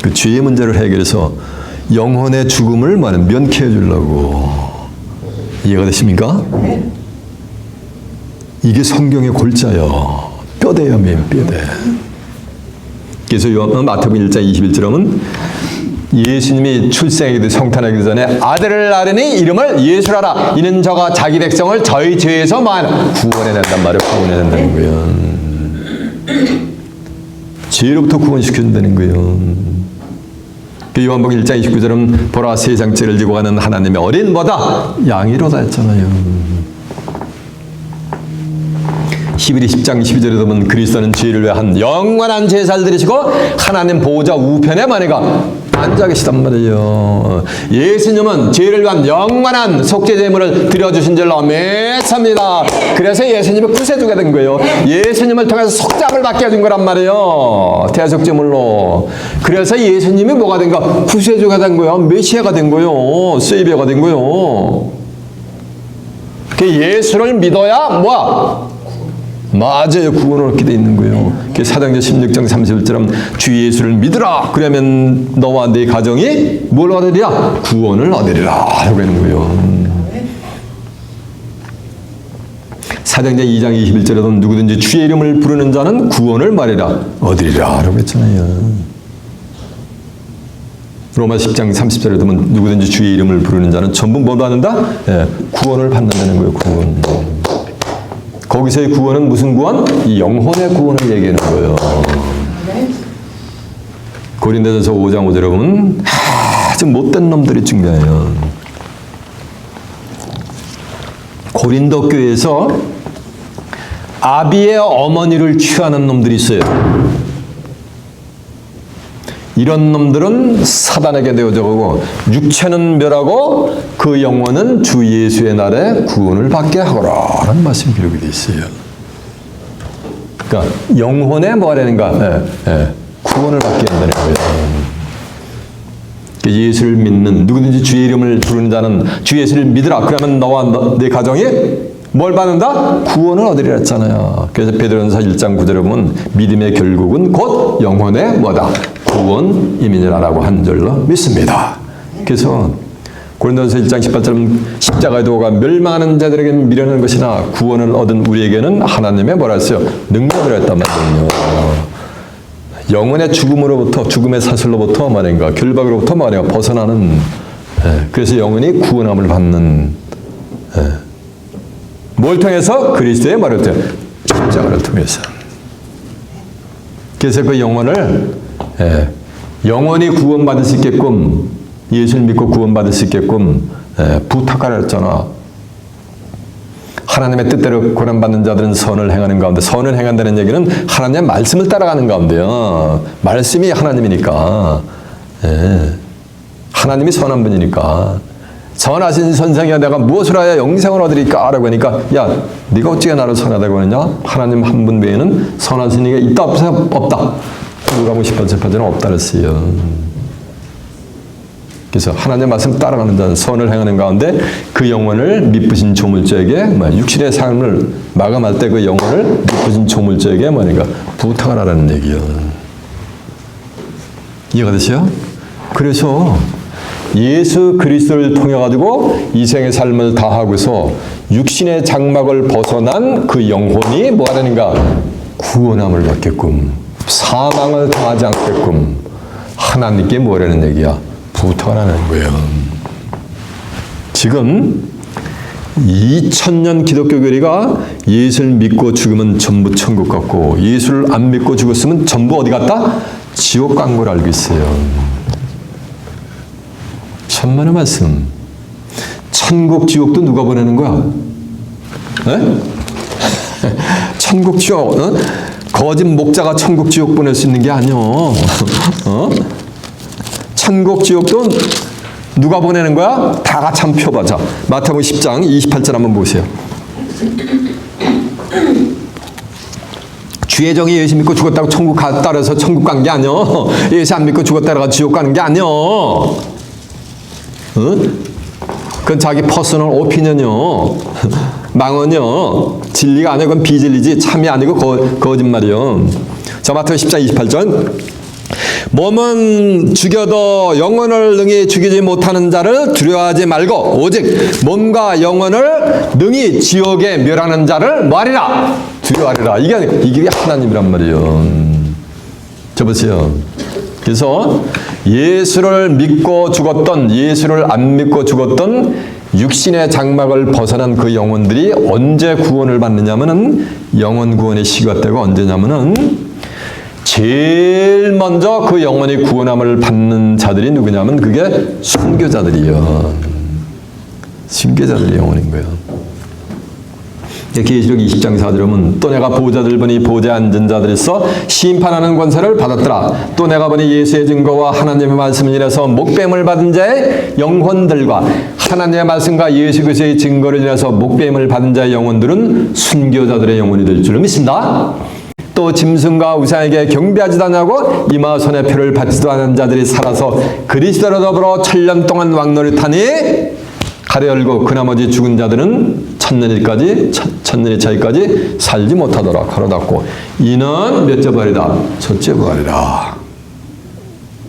그 죄의 문제를 해결해서 영혼의 죽음을 면케해 주려고. 이해가 되십니까? 이게 성경의 골자요. 뼈대요, 뼈대. 그래서 마태복음 1장 21절 하면 예수님이 출생하기도 성탄하기도 전에 아들을 낳으니 이름을 예수라라. 이는 저가 자기 백성을 저희 죄에서 구원해낸단 말이에요. 구원해낸다는 거예요. 죄로부터 구원시켜준다는 거예요. 요한복음 1장 29절은 보라 세상 죄를 지고 가는 하나님의 어린 뭐다? 양이로다 했잖아요. 히브리 10장 12절에 보면 그리스도는 죄를 위한 영원한 제사를 드리시고 하나님 보호자 우편에 만회가 앉아 계시단 말이에요. 예수님은 죄를 위한 영원한 속죄 제물을 드려주신 줄로 믿습니다. 그래서 예수님이 구세주가 된 거예요. 예수님을 통해서 속죄함을 받게 해준 거란 말이에요. 대속제물로. 그래서 예수님이 뭐가 된 거야? 구세주가 된 거예요. 메시아가 된 거예요. 세이비어가 된 거예요. 그 예수를 믿어야 뭐야? 맞아요. 구원을 얻게 돼 있는 거예요. 사도행전 16장 31절은 주 예수를 믿으라. 그러면 너와 네 가정이 뭘 얻으리라? 구원을 얻으리라. 하고 있는 거예요. 사도행전 2장 21절에도 누구든지 주의 이름을 부르는 자는 구원을 말이라 얻으리라. 라고 했잖아요. 로마 10장 30절에 보면 누구든지 주의 이름을 부르는 자는 전부 뭐 받는다? 예, 구원을 받는다는 거예요. 구원. 거기서의 구원은 무슨 구원? 이 영혼의 구원을 얘기하는 거예요. 고린도전서 5장 5절에 보면 아주 못된 놈들이 중요해요. 고린도 교회에서 아비의 어머니를 취하는 놈들이 있어요. 이런 놈들은 사단에게 되어져가고 육체는 멸하고 그 영혼은 주 예수의 날에 구원을 받게 하거라 라는 말씀이 기록이 되어 있어요. 그러니까 영혼에 뭐 하라는가? 구원을 받게 한다는 거예요. 예수를 믿는 누구든지 주의 이름을 부르는 자는 주 예수를 믿으라. 그러면 너와 네 가정이 뭘 받는다? 구원을 얻으리라 했잖아요. 그래서 베드로전서 1장 9절에 보면 믿음의 결국은 곧 영혼의 뭐다? 구원임이니라라고 한 줄로 믿습니다. 그래서 고린도전서 1장 18절 십자가의 도가 멸망하는 자들에게 미련한 것이나 구원을 얻은 우리에게는 하나님의 뭐라 했어요? 능력을 했단 말이에요. 영혼의 죽음으로부터 죽음의 사슬로부터 말인가 결박으로부터 말인가 벗어나는 그래서 영혼이 구원함을 받는 뭘 통해서? 그리스도의 말을 통해 십자가를 통해서. 그래서 그 영혼을 영원히 구원받을 수 있게끔 예수를 믿고 구원받을 수 있게끔 부탁하라 했잖아. 하나님의 뜻대로 고난받는 자들은 선을 행하는 가운데 선을 행한다는 얘기는 하나님의 말씀을 따라가는 가운데요. 말씀이 하나님이니까 하나님이 선한 분이니까 선하신 선생이야 내가 무엇을 하여 영생을 얻으리까? 라고 하니까 야 네가 어찌게 나를 선하다고 하느냐? 하나님 한 분 외에는 선하신 이가 있다 없다. 누가복음 10장 없다 그랬어요. 그래서 하나님의 말씀 따라가는 자는 선을 행하는 가운데 그 영혼을 미쁘신 조물주에게 육신의 삶을 마감할 때 그 영혼을 미쁘신 조물주에게 뭐니까 부탁을 하라는 얘기예요. 이해가 되세요? 그래서 예수 그리스도를 통해 가지고 이 생의 삶을 다하고서 육신의 장막을 벗어난 그 영혼이 뭐 하는가? 구원함을 받게끔 사망을 당하지 않게끔 하나님께 뭐라는 얘기야? 부탁을 하는 거예요. 지금 2000년 기독교 교리가 예수를 믿고 죽으면 전부 천국 갔고 예수를 안 믿고 죽었으면 전부 어디 갔다? 지옥 간 걸 알고 있어요. 천만의 말씀. 천국 지옥도 누가 보내는 거야? 천국 지옥 거짓 목자가 천국 지옥 보낼 수 있는 게 아니오. 천국 지옥도 누가 보내는 거야? 다 같이 한번 펴봐. 마태복음 10장 28절 한번 보세요. 주의 종이 예수 믿고 죽었다고 천국 따라서 천국 간 게 아니오. 예수 안 믿고 죽었다가 지옥 가는 게 아니오. 그건 자기 퍼스널 오피니언이요. 망언이요. 진리가 아니고 그건 비진리지 참이 아니고 거짓말이요. 자, 마태복음 10장 28절. 몸은 죽여도 영혼을 능히 죽이지 못하는 자를 두려워하지 말고 오직 몸과 영혼을 능히 지옥에 멸하는 자를 뭐하리라? 두려워하리라. 이게 하나님이란 말이에요. 저 보세요. 그래서 예수를 믿고 죽었던 예수를 안 믿고 죽었던 육신의 장막을 벗어난 그 영혼들이 언제 구원을 받느냐면은 영혼 구원의 시기가 되고 언제냐면은 제일 먼저 그 영혼이 구원함을 받는 자들이 누구냐면 그게 순교자들이요. 순교자들의 영혼인 거예요. 계시록 20장 4절에 보면 또 내가 보좌들 보니 보좌에 앉은 자들에서 심판하는 권세를 받았더라. 또 내가 보니 예수의 증거와 하나님의 말씀을 인해서 목배임을 받은 자의 영혼들과 하나님의 말씀과 예수 그리스도의 증거를 인해서 목배임을 받은 자의 영혼들은 순교자들의 영혼이 될 줄을 믿습니다. 또 짐승과 우상에게 경배하지도 않냐고 이마 손에 표를 받지도 않은 자들이 살아서 그리스도로 더불어 1000년 동안 왕노릇하니 가려 열고 그 나머지 죽은 자들은 천년이 차이까지 살지 못하더라. 가로 닫고 이는 몇째 부활이다? 첫째 부활이라.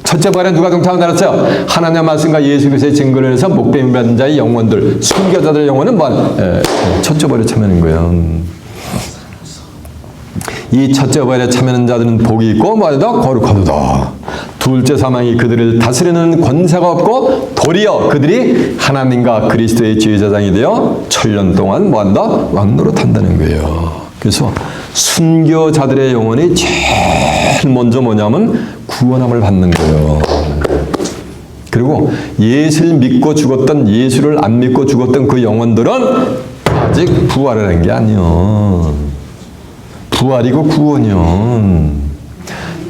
첫째 부활에 누가 동참한다 그랬어요? 하나님의 말씀과 예수 그리스도의 증거를 해서 목배임 받은 자의 영혼들, 순교자들의 영혼은 첫째 부활에 참여하는 거예요. 이 첫째 부활에 참여하는 자들은 복이 있고 뭐하다? 거룩하도다. 둘째 사망이 그들을 다스리는 권세가 없고 도리어 그들이 하나님과 그리스도의 지휘자장이 되어 1000년 동안 뭐한다? 왕노릇한다는 거예요. 그래서 순교자들의 영혼이 제일 먼저 뭐냐면 구원함을 받는 거예요. 그리고 예수를 믿고 죽었던 예수를 안 믿고 죽었던 그 영혼들은 아직 부활을 한 게 아니요. 부활이고 구원이요.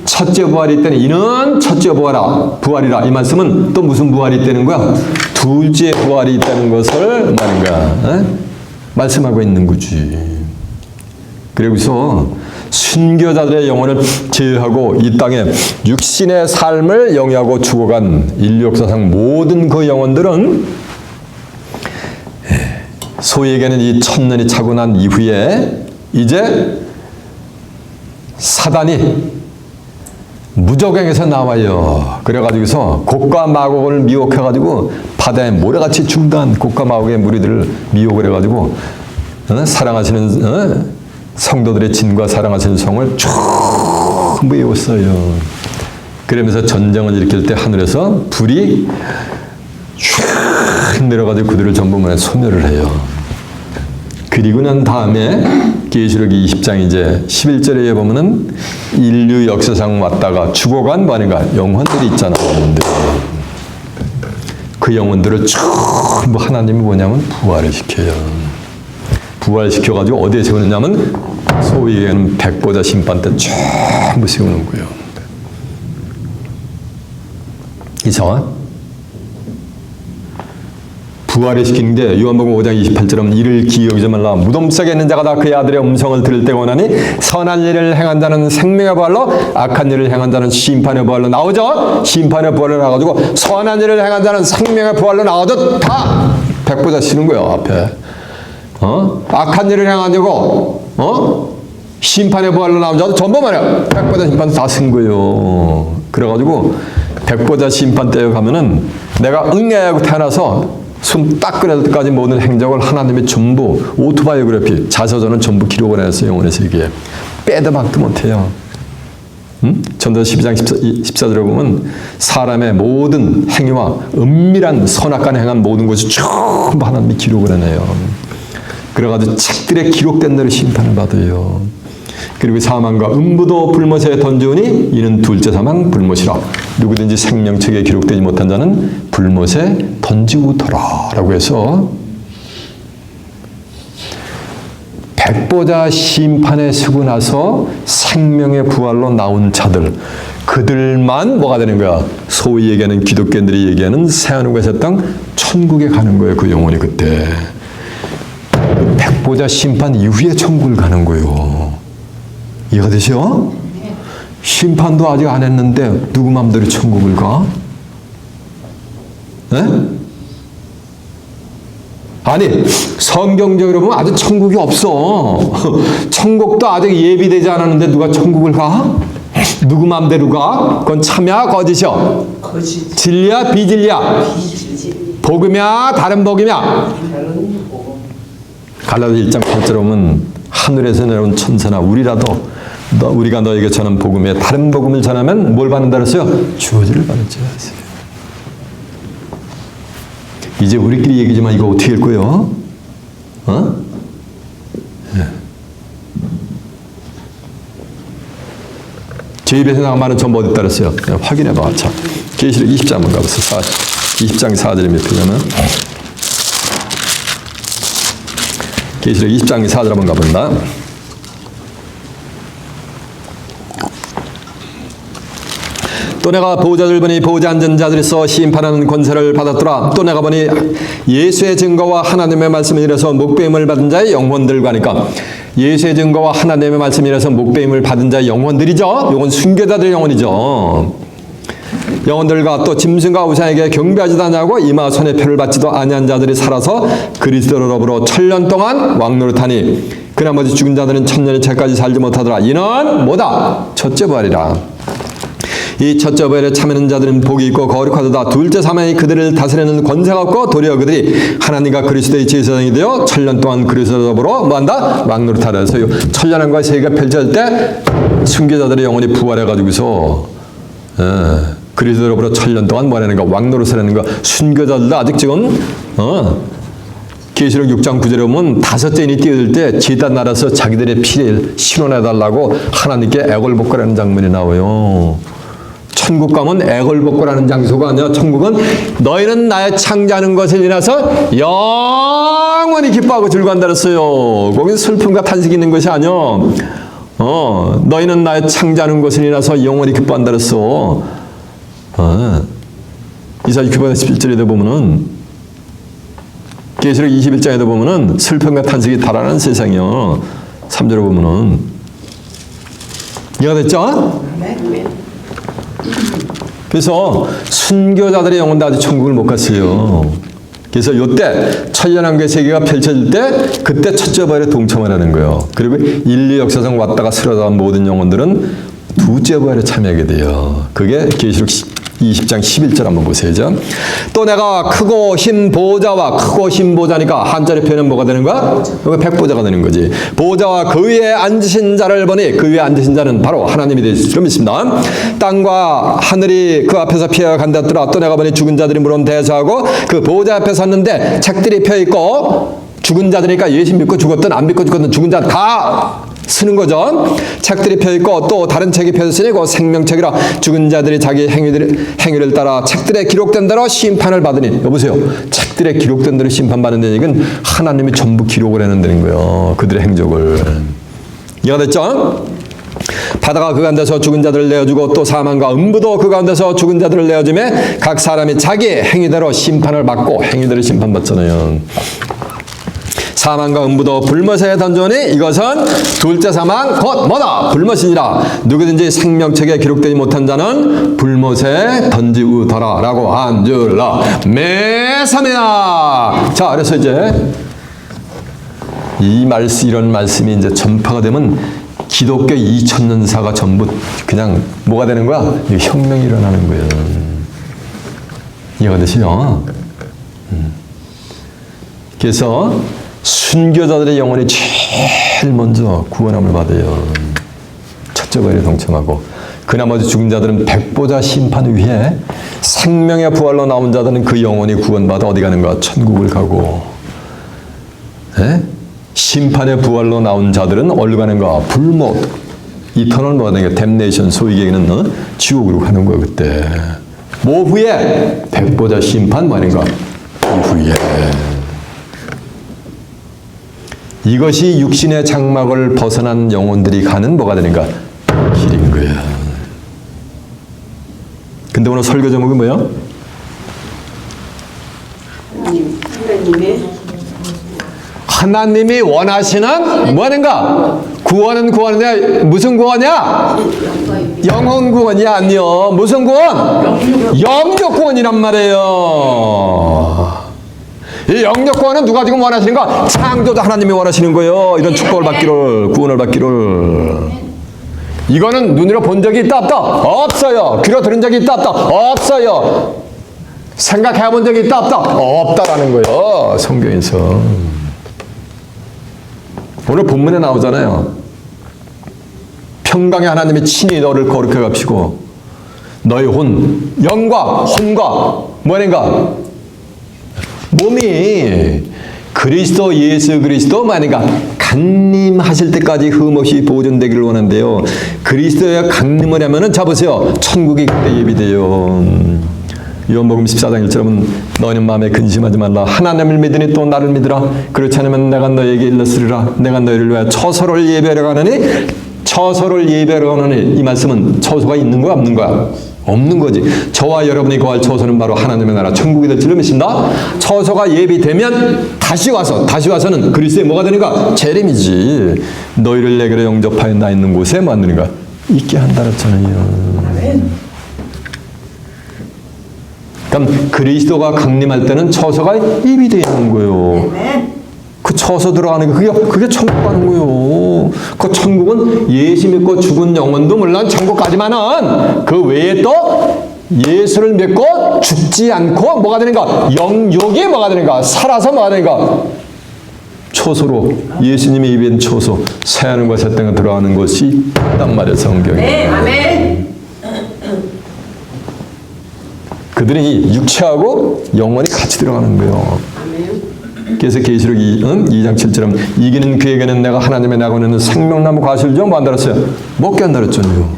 첫째 부활이 있다니 이는 첫째 부활이라. 이 말씀은 또 무슨 부활이 있다는 거야? 둘째 부활이 있다는 것을 말인 거야. 말씀하고 있는 거지. 그래서 순교자들의 영혼을 제외하고 이 땅에 육신의 삶을 영위하고 죽어간 인류 역사상 모든 그 영혼들은 소위 얘기하는 이 1000년이 차고 난 이후에 이제 사단이 무적행에서 나와요. 그래가지고서 곡과 마곡을 미혹해가지고 바다에 모래같이 죽던 곡과 마곡의 무리들을 미혹을 해가지고 사랑하시는 성도들의 진과 사랑하시는 성을 전부 외웠어요. 그러면서 전쟁을 일으킬 때 하늘에서 불이 쭉 내려가지고 그들을 전부 소멸을 해요. 그리고 난 다음에 계시록 20장 이제 11절에 보면은 인류 역사상 왔다가 죽어간 뭐아닌가 영혼들이 있잖아. 영혼들. 그 영혼들을 전부 하나님이 뭐냐면 부활을 시켜요. 부활시켜가지고 어디에 세우느냐면 소위 얘기하는 백보자 심판 때 전부 세우는 거예요. 이상한? 부활을 시키는데 요한복음 5장 28절은 이를 기억하지 말라. 무덤 속에 있는 자가 다 그의 아들의 음성을 들을 때가 오나니 선한 일을 행한 자는 생명의 부활로 악한 일을 행한 자는 심판의 부활로 나오죠. 심판의 부활로 나와가지고 선한 일을 행한 자는 생명의 부활로 나와도 다 백보자 치는 거예요. 앞에 악한 일을 행하냐고 심판의 부활로 나온 자도 전부 말이야. 백보자 심판 다 쓴 거예요. 그래가지고 백보자 심판 때에 가면은 내가 응애하고 태어나서 숨 딱 끓일 때까지 모든 행적을 하나님이 전부 오토바이오그래피 자서전은 전부 기록을 해놨어요. 영혼의 세계에 빼도 박도 못해요. 전도 12장 14절에 보면 사람의 모든 행위와 은밀한 선악간에 행한 모든 것이 전부 하나님이 기록을 해내요. 그래가지고 책들에 기록된 대로 심판을 받아요. 그리고 사망과 음부도 불못에 던져오니 이는 둘째 사망 불못이라. 누구든지 생명책에 기록되지 못한 자는 불못에 던지우더라 라고 해서 백보자 심판에 서고 나서 생명의 부활로 나온 자들 그들만 뭐가 되는 거야? 소위 얘기하는 기독교인들이 얘기하는 새하늘과 새 땅 천국에 가는 거예요. 그 영혼이 그때 백보자 심판 이후에 천국을 가는 거예요. 이해가 되시오? 심판도 아직 안 했는데 누구 맘대로 천국을 가? 네? 아니 성경적으로 보면 아직 천국이 없어. 천국도 아직 예비되지 않았는데 누가 천국을 가? 누구 맘대로 가? 그건 참이야 거짓이야? 거짓. 진리야 비진리야? 비진리. 복음이야 다른 복음이야? 갈라디아 1장 8절에 보면 하늘에서 내려온 천사나 우리가 너에게 전한 복음에 다른 복음을 전하면 뭘 받는다 그랬어요? 주어지를 받을 줄 아세요. 이제 우리끼리 얘기지만 이거 어떻게 할 거예요? 네. 제 입에서 나간 말은 전부 어디 따랐어요? 확인해봐. 자, 계시록 20장 한번 가보세요. 20장 4절에 몇 표냐면 계시록 20장 4절 한번 가본다. 또 내가 보호자들 보니 보호자 앉은 자들에서 심판하는 권세를 받았더라. 또 내가 보니 예수의 증거와 하나님의 말씀을 이래서 목배임을 받은 자의 영혼들과 하니까 예수의 증거와 하나님의 말씀을 이래서 목배임을 받은 자의 영혼들이죠. 이건 순교자들의 영혼이죠. 영혼들과 또 짐승과 우상에게 경배하지도 않냐고 이마 손에 표를 받지도 아니한 자들이 살아서 그리스도로 더불어 1000년 동안 왕노릇하니 그 나머지 죽은 자들은 1000년이 채까지 살지 못하더라. 이는 뭐다? 첫째 부활이라. 이 첫째 부활에 참여하는 자들은 복이 있고 거룩하도다. 둘째 사망이 그들을 다스리는 권세가 없고 도리어 그들이 하나님과 그리스도의 제사장이 되어 1000년 동안 그리스도로 더불어 뭐한다? 왕노릇하라. 그래서 1000년과 세계가 펼쳐질 때 순교자들의 영혼이 부활해가지고서 그리스도로 더불어 1000년 동안 뭐하는 거? 왕노릇을 하는 거. 순교자들도 아직 지금 계시록 6장 9절에 보면 다섯째 인이 뛰어들 때 제단 나라서 자기들의 피를 신원해달라고 하나님께 애걸복걸하는 장면이 나와요. 천국 가면 애걸복걸하는 장소가 아니야. 천국은 너희는 나의 창조하는 것을 인해서 영원히 기뻐하고 즐거워한다 그랬어요. 거긴 슬픔과 탄식이 있는 것이 아니야. 너희는 나의 창조하는 것이라서 영원히 기뻐한다 그랬어. 이사야 9장 11절에도 보면은, 계시록 21장에도 보면은 슬픔과 탄식이 달아나는 세상이요. 3절에 보면은 이해가 됐죠? 그래서 순교자들의 영혼도 아직 천국을 못 갔어요. 그래서 이때 천년왕국의 세계가 펼쳐질 때 그때 첫째 부활에 동참하라는 거예요. 그리고 인류 역사상 왔다가 쓰러져간 모든 영혼들은 두째 부활에 참여하게 돼요. 그게 계시록 20장 11절 한번 보세요. 또 내가 크고 흰 보좌와, 크고 흰 보좌니까 한자리 표현은 뭐가 되는 거야? 여기 백보좌가 되는 거지. 보좌와 그 위에 앉으신 자를 보니 그 위에 앉으신 자는 바로 하나님이 되실 줄 믿습니다. 땅과 하늘이 그 앞에서 피어간다더라. 또 내가 보니 죽은 자들이 물론 대사하고 그 보좌 앞에 섰는데 책들이 펴있고, 죽은 자들이니까 예수 믿고 죽었든 안 믿고 죽었든 죽은 자 다 쓰는 거죠. 책들이 펴있고 또 다른 책이 펴졌으니 그 생명책이라 죽은 자들이 자기 행위를 따라 책들에 기록된 대로 심판을 받으니. 여보세요. 책들에 기록된 대로 심판받는다는 얘기는 하나님이 전부 기록을 해놓는다는 거예요. 그들의 행적을. 이해가 됐죠? 바다가 그 가운데서 죽은 자들을 내어주고 또 사망과 음부도 그 가운데서 죽은 자들을 내어주매 각 사람이 자기 행위대로 심판을 받고, 행위대로 심판받잖아요. 사망과 음부도 불못에 던져니 이것은 둘째 사망 곧 뭐다? 불못이니라. 누구든지 생명책에 기록되지 못한 자는 불못에 던지우더라 라고 한 줄라 매사매나. 자, 그래서 이제 이런 말씀이 이제 전파가 되면 기독교 2000년사가 전부 그냥 뭐가 되는 거야? 혁명이 일어나는 거예요. 이해가 되시죠? 그래서 순교자들의 영혼이 제일 먼저 구원함을 받아요. 첫째 부활에 동참하고, 그 나머지 죽은 자들은 백보자 심판 위에 생명의 부활로 나온 자들은 그 영혼이 구원받아 어디 가는가? 천국을 가고, 심판의 부활로 나온 자들은 어디로 가는가? 불못, 이터널 뭐가 되는 게 댐네이션, 소위 얘기는 지옥으로 가는 거야 그때. 뭐 후에? 백보자 심판 뭐 하는가? 후에. 이것이 육신의 장막을 벗어난 영혼들이 가는 뭐가 되는가? 길인 거야. 근데 오늘 설교 제목이 뭐야? 하나님이 원하시는 뭐 하는가? 구원은 구원이냐? 무슨 구원이야? 영혼 구원이 아니요. 무슨 구원? 영적 구원이란 말이에요. 이 영적 구원은 누가 지금 원하시는가? 창조자 하나님이 원하시는 거예요. 이런 축복을 받기를, 구원을 받기를. 이거는 눈으로 본 적이 있다 없다? 없어요. 귀로 들은 적이 있다 없다? 없어요. 생각해 본 적이 있다 없다? 없다라는 거예요. 성경에서. 오늘 본문에 나오잖아요. 평강의 하나님이 친히 너를 거룩해 갑시고 너의 혼, 영과 혼과 뭐인가? 몸이 그리스도 예수 그리스도 만인가 강림하실 때까지 흠없이 보존되기를 원한대요. 그리스도의 강림을 하면은 잡으세요. 천국이 그때 예비돼요. 요한복음 14장 1절은 너희는 마음에 근심하지 말라. 하나님을 믿으니 또 나를 믿으라. 그렇지 않으면 내가 너에게 일러쓰리라. 내가 너희를 위하여 처소를 예배하려 가느니, 처소를 예배하려 가느니, 이 말씀은 처소가 있는 거야 없는 거야? 없는 거지. 저와 여러분이 거할 처소는 바로 하나님의 나라 천국이 될 줄을 믿습니다. 처소가 예비되면 다시 와서는 그리스도의 뭐가 되는가? 재림이지. 너희를 내게로 영접하여 나 있는 곳에 만드는가? 있게 한다 그랬잖아요. 그럼 그리스도가 강림할 때는 처소가 예비되어 있는 거예요. 그 처소 들어가는 게 그게 천국 가는 거예요. 그 천국은 예수 믿고 죽은 영혼도 물론 천국 가지만은 그 외에 또 예수를 믿고 죽지 않고 뭐가 되는가? 영육이 뭐가 되는가? 살아서 뭐가 되는가? 초소로 예수님이 입은 초소, 새하늘과 새 땅에 들어가는 것이 있단 말이에요. 성경에. 네, 아멘. 그들이 육체하고 영혼이 같이 들어가는 거예요. 그래서 계시록 2장 7절은 이기는 그에게는 내가 하나님의 나고는 생명나무 과실을 좀 만들었어요. 먹게 한다 그랬잖아요.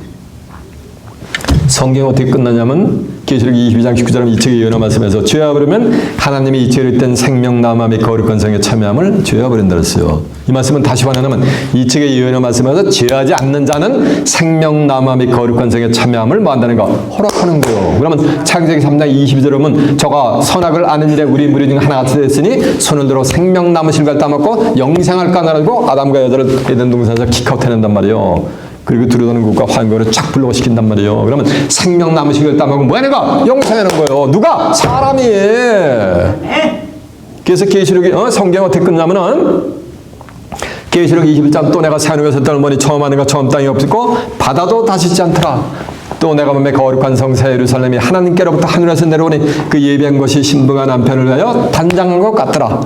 성경이 어떻게 끝나냐면 계시록 22장 19절 이 책의 예언의 말씀에서 죄와 버리면 하나님이 이 죄를 땐 생명나마 및 거룩한 성에 참여함을 죄와 버린다 그랬어요. 이 말씀은 다시 반하면 이 책의 예언의 말씀에서 죄하지 않는 자는 생명나마 및 거룩한 성에 참여함을 뭐 한다는 거 허락하는 거예요. 그러면 창세기 3장 22절에 보면 저가 선악을 아는 일에 우리 무리 중 하나같이 됐으니 손을 들어 생명나무 실과를 따먹고 영생을 까나라고 아담과 여자를 에덴 동산에서 킥아웃해낸단 말이에요. 그리고 두려워하는 국가 환경으로 쫙 불러시킨단 말이에요. 그러면 생명나무식을 따먹고 뭐 하는 거? 영생하는 거예요. 누가? 사람이. 그래서 계시록이 성경 어떻게 끝나면은 계시록 21장 또 내가 새하늘과 새 땅을 보니 처음 하늘과 처음 땅이 없었고 바다도 다시 있지 않더라. 또 내가 몸에 거룩한 성 새 예루살렘이 하나님께로부터 하늘에서 내려오니 그 예비한 것이 신부가 남편을 위하여 단장한 것 같더라.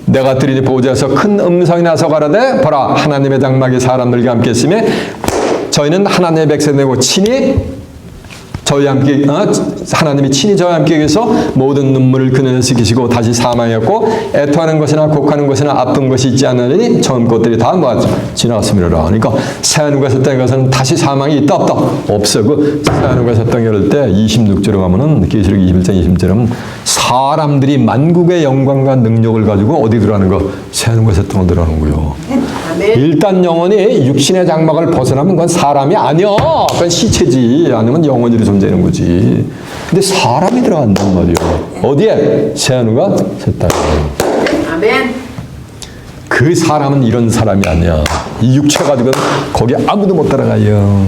내가 들으니 보호자에서 큰 음성이 나서 가라되 보라 하나님의 장막이 사람들과 함께 있으며 저희는 하나님의 백성되고 친히 저희와 함께 하나님이 친히 저희와 함께 계셔서 모든 눈물을 그늘에 씻기시고 다시 사망했고 애통하는 것이나 곡하는 것이나 아픈 것이 있지 않으니 처음 것들이 다 지나갔음이라. 그러니까 새하늘과 새 땅에 가서는 다시 사망이 있다 없다? 없어. 그 새하늘과 새 땅에 이럴 때 26절에 가면은 계시록 21장 20절에 하면 사람들이 만국의 영광과 능력을 가지고 어디 들어가는 거? 새하늘과 새 땅으로 들어가는 거예요. 일단 영혼이 육신의 장막을 벗어나면 그건 사람이 아니야. 그건 시체지. 아니면 영혼으로 존재하는 거지. 근데 사람이 들어간단 말이에요. 어디에? 새하늘과 새 땅에. 아멘. 그 사람은 이런 사람이 아니야. 이 육체 가지고는 거기 아무도 못 따라가요.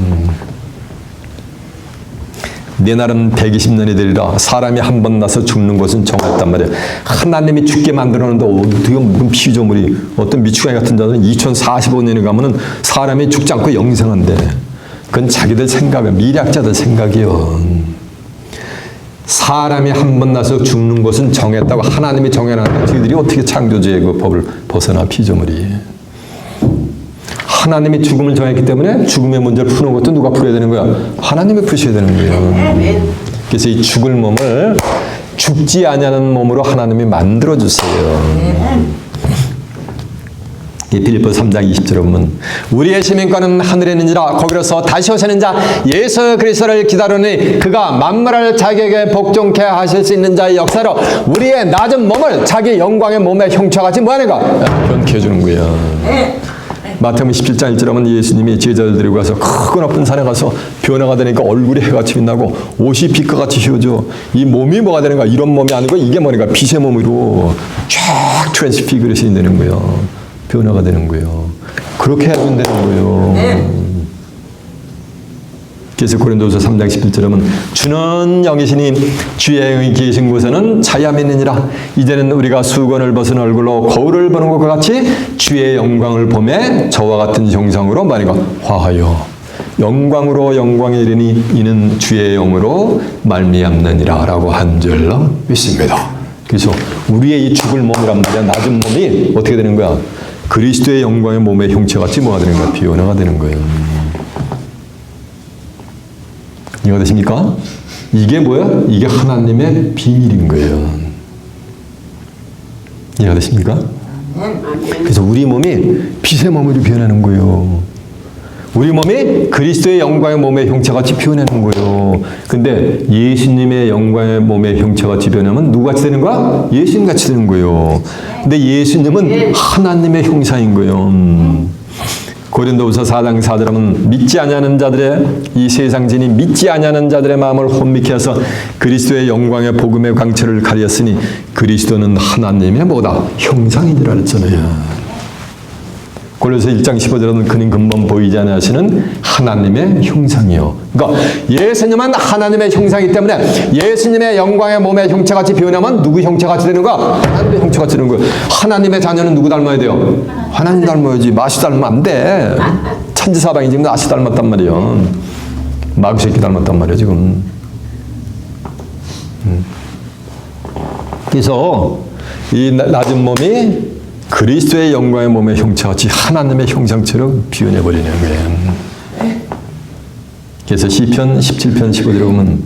내 날은 120년이 되리라. 사람이 한 번 나서 죽는 것은 정했단 말이야. 하나님이 죽게 만들었는데 어떻게 무슨 피조물이 어떤 미추가이 같은 자들은 2045년에 가면은 사람이 죽지 않고 영생한대. 그건 자기들 생각이야. 미래학자들 생각이요. 사람이 한 번 나서 죽는 것은 정했다고 하나님이 정해놨는데 저희들이 어떻게 창조주의 그 법을 벗어나 피조물이. 하나님이 죽음을 정했기 때문에 죽음의 문제를 푸는 것도 누가 풀어야 되는 거야? 하나님이 푸셔야 되는 거예요. 그래서 이 죽을 몸을 죽지 아니하는 몸으로 하나님이 만들어 주세요. 빌립보서 3장 20절에 보면 우리의 시민권은 하늘에 있는지라 거기로서 다시 오시는 자 예수 그리스도를 기다리니 그가 만물을 자기에게 복종케 하실 수 있는 자의 역사로 우리의 낮은 몸을 자기 영광의 몸의 형체같이 뭐하는가? 변케 해주는 거예요. 마태복음 17장 1절에 보면 예수님이 제자들 데리고 가서 크고 높은 산에 가서 변화가 되니까 얼굴이 해같이 빛나고 옷이 빛과같이 휘어져. 이 몸이 뭐가 되는가? 이런 몸이 아니고 이게 뭐니까 빛의 몸으로 쫙 트랜스피그레이션이 되는 거예요. 변화가 되는 거예요. 그렇게 해준다는 거예요. 그래서 고린도후서 3장 11절에 보면 주는 영이시니 주의 영이 계신 곳에는 자유함이 있느니라. 이제는 우리가 수건을 벗은 얼굴로 거울을 보는 것과 같이 주의 영광을 보매 저와 같은 형상으로 말이가 화하여 영광으로 영광에 이르니 이는 주의 영으로 말미암느니라 라고 한 줄로 믿습니다. 그래서 우리의 이 죽을 몸이란 말이야. 낮은 몸이 어떻게 되는 거야? 그리스도의 영광의 몸의 형체같이 뭐가 되는 거야? 변화가 되는 거예요. 이해가 되십니까? 이게 뭐야? 이게 하나님의 비밀인 거예요. 이해가 되십니까? 그래서 우리 몸이 빛의 몸으로 변하는 거예요. 우리 몸이 그리스도의 영광의 몸의 형체같이 변하는 거예요. 근데 예수님의 영광의 몸의 형체같이 변하면 누구같이 되는 거야? 예수님같이 되는 거예요. 근데 예수님은 하나님의 형상인 거예요. 고린도후서 4장 4절에 보면 믿지 아니하는 자들의 이 세상 진이 믿지 아니하는 자들의 마음을 혼미케 해서 그리스도의 영광의 복음의 광채를 가렸으니 그리스도는 하나님의 뭐다? 형상이니라 그랬잖아요. 골로새 1장 15절에는 그는 근본 보이지 않으시는 하나님의 형상이요. 그러니까 예수님은 하나님의 형상이기 때문에 예수님의 영광의 몸의 형체같이 변하면 누구 형체같이 되는 거야? 하나님의 형체같이 되는 거예요. 하나님의 자녀는 누구 닮아야 돼요? 하나님 닮아야지. 마시 닮으면 안 돼. 천지사방이 지금 마시 닮았단 말이에요. 마귀새끼 닮았단 말이에요 지금. 그래서 이 낮은 몸이 그리스도의 영광의 몸의 형체같이 하나님의 형상처럼 비워내버리는 거예요. 그래서 시편 17편 15절에 보면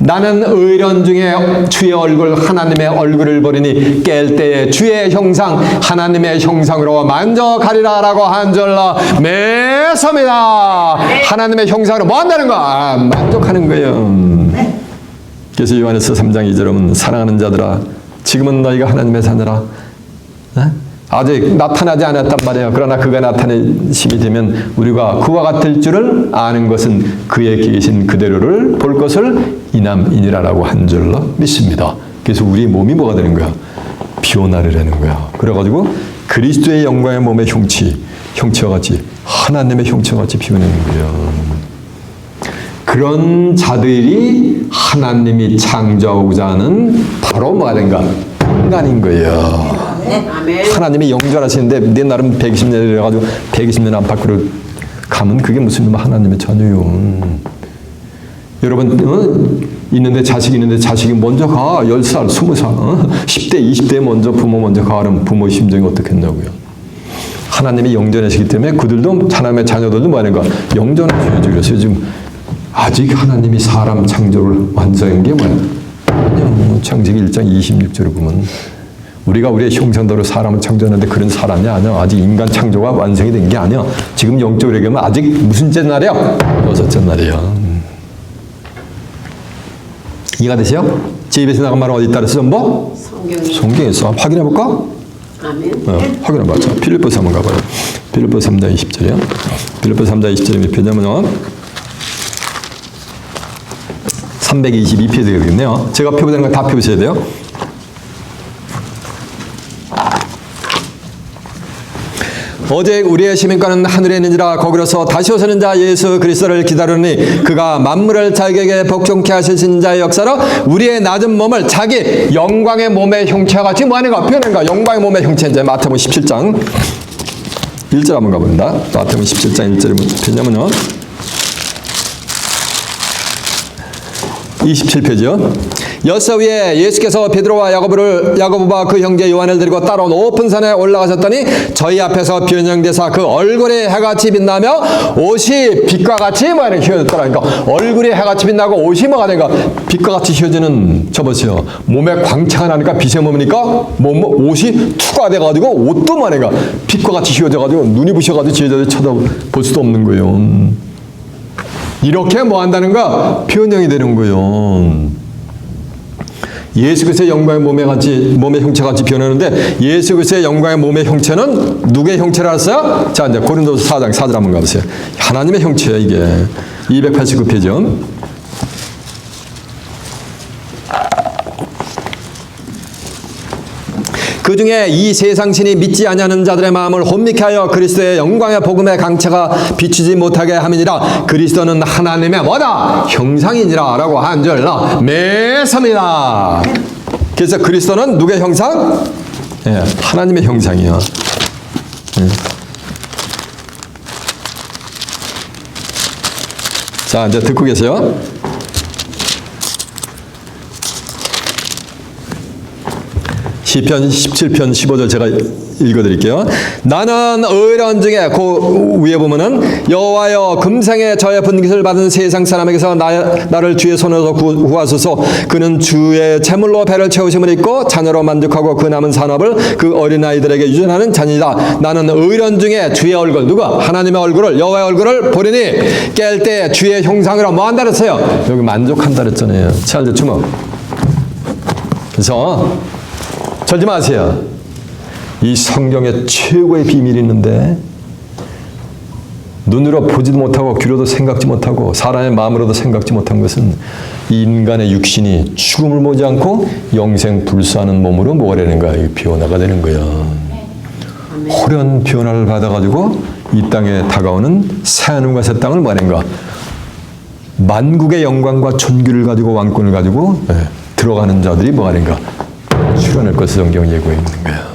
나는 의련 중에 주의 얼굴 하나님의 얼굴을 보리니 깰 때에 주의 형상 하나님의 형상으로 만족하리라 라고 한절로 매섭니다. 하나님의 형상으로 뭐 한다는 거야? 만족하는 거예요. 그래서 요한에서 3장 2절에 보면 사랑하는 자들아 지금은 너희가 하나님의 자녀라. 아직 나타나지 않았단 말이에요. 그러나 그가 나타내심이 되면 우리가 그와 같을 줄을 아는 것은 그의 계신 그대로를 볼 것을 이남이니라라고 한 줄로 믿습니다. 그래서 우리 몸이 뭐가 되는 거야? 변화되는 거야. 그래가지고 그리스도의 영광의 몸의 형체와 같이 하나님의 형체와 같이 변하는 거예요. 그런 자들이 하나님이 창조하고자 하는 바로 뭐가 된가? 인간인 거예요. 하나님이 영존하시는데 내 나름 120년 이래가지고 120년 안팎으로 가면 그게 무슨 하나님의 자녀요. 여러분 있는데 자식이 있는데 자식이 먼저 가 10살, 20살 10대, 20대에 먼저 부모 먼저 가면 부모 심정이 어떻겠냐고요. 하나님이 영존하시기 때문에 그들도 하나님의 자녀들도 뭐하는가 영존하셔야죠. 그래서 지금 아직 하나님이 사람 창조를 완성한 게 뭐야? 창세기 1장 26절을 보면 우리가 우리의 형상대로 사람을 창조하는데 그런 사람이 아니야. 아직 인간 창조가 완성이 된 게 아니야. 지금 영적으로 얘기하면 아직 무슨째 날이야? 6째 날이야. 이해가 되세요? 제 입에서 나간 말은 어디 있다 그랬어? 전부? 성경에서. 확인해 볼까? 아멘. 확인해 봐. 자, 필립보서 한번 가봐요. 필립보서 3장 20절이요. 필립보서 3장 20절이 몇 표냐면요. 322페이지 되겠네요. 제가 표보되는 거 다 펴보셔야 돼요. 어제 우리의 시민권은 하늘에 있는지라 거기로서 다시 오시는 자 예수 그리스도를 기다리니 그가 만물을 자기에게 복종케 하시는 자의 역사로 우리의 낮은 몸을 자기 영광의 몸의 형체와 같이 뭐하는가? 표현하는가? 영광의 몸의 형체. 이제 마태복음 17장 1절 한번 가봅니다. 마태복음 17장 1절에 표냐면요. 27페이지요. 여섯 위에 예수께서 베드로와 야고보와 그 형제 요한을 데리고 따로 높은 산에 올라가셨더니 저희 앞에서 변형되사 그 얼굴이 해같이 빛나며 옷이 빛과 같이 뭐하는 휘어졌더라. 그러니까 얼굴이 해같이 빛나고 옷이 뭐가 되는가? 빛과 같이 휘어지는 저 보세요. 몸에 광채가 나니까 빛에 머무니까 옷이 투과돼가지고 옷도 뭐하는가? 빛과 같이 휘어져가지고 눈이 부셔가지고 제자들 쳐다볼 수도 없는 거예요. 이렇게 뭐 한다는가? 변형이 되는 거예요. 예수 그리스도의 영광의 몸의 형체같이 변하는데 예수 그리스도의 영광의 몸의 형체는 누구의 형체라 했어요? 자, 이제 고린도서 4장 4절 한번 가보세요. 하나님의 형체야 이게. 289페이지요. 그 중에 이 세상 신이 믿지 아니하는 자들의 마음을 혼미케 하여 그리스도의 영광의 복음의 강체가 비추지 못하게 함이니라. 그리스도는 하나님의 뭐다? 형상이니라 라고 한 절로 매섭니다. 그래서 그리스도는 누구의 형상? 예, 하나님의 형상이요. 예. 자, 이제 듣고 계세요. 시편 17편 15절 제가 읽어드릴게요. 나는 의로운 중에 그 위에 보면은 여호와여 금생에 저의 분깃을 받은 세상 사람에게서 나를 주의 손에서 구하소서. 그는 주의 재물로 배를 채우심을 입고 자녀로 만족하고 그 남은 산업을 그 어린아이들에게 유전하는 자니라. 나는 의로운 중에 주의 얼굴 누가? 하나님의 얼굴을 여호와의 얼굴을 보리니 깰 때 주의 형상으로 뭐 한다 그랬어요? 여기 만족한다 그랬잖아요. 자, 이제 주먹. 그래서 절지 마세요. 이 성경에 최고의 비밀이 있는데 눈으로 보지도 못하고 귀로도 생각지 못하고 사람의 마음으로도 생각지 못한 것은 인간의 육신이 죽음을 보지 않고 영생 불사하는 몸으로 뭐가 되는 거야? 변화가 되는 거야. 호련 변화를 받아가지고 이 땅에 다가오는 새하늘과 새 땅을 뭐하는가? 만국의 영광과 존귀를 가지고 왕권을 가지고 들어가는 자들이 뭐하는가? 출현할 것을 성경이 예고해 있는 거야.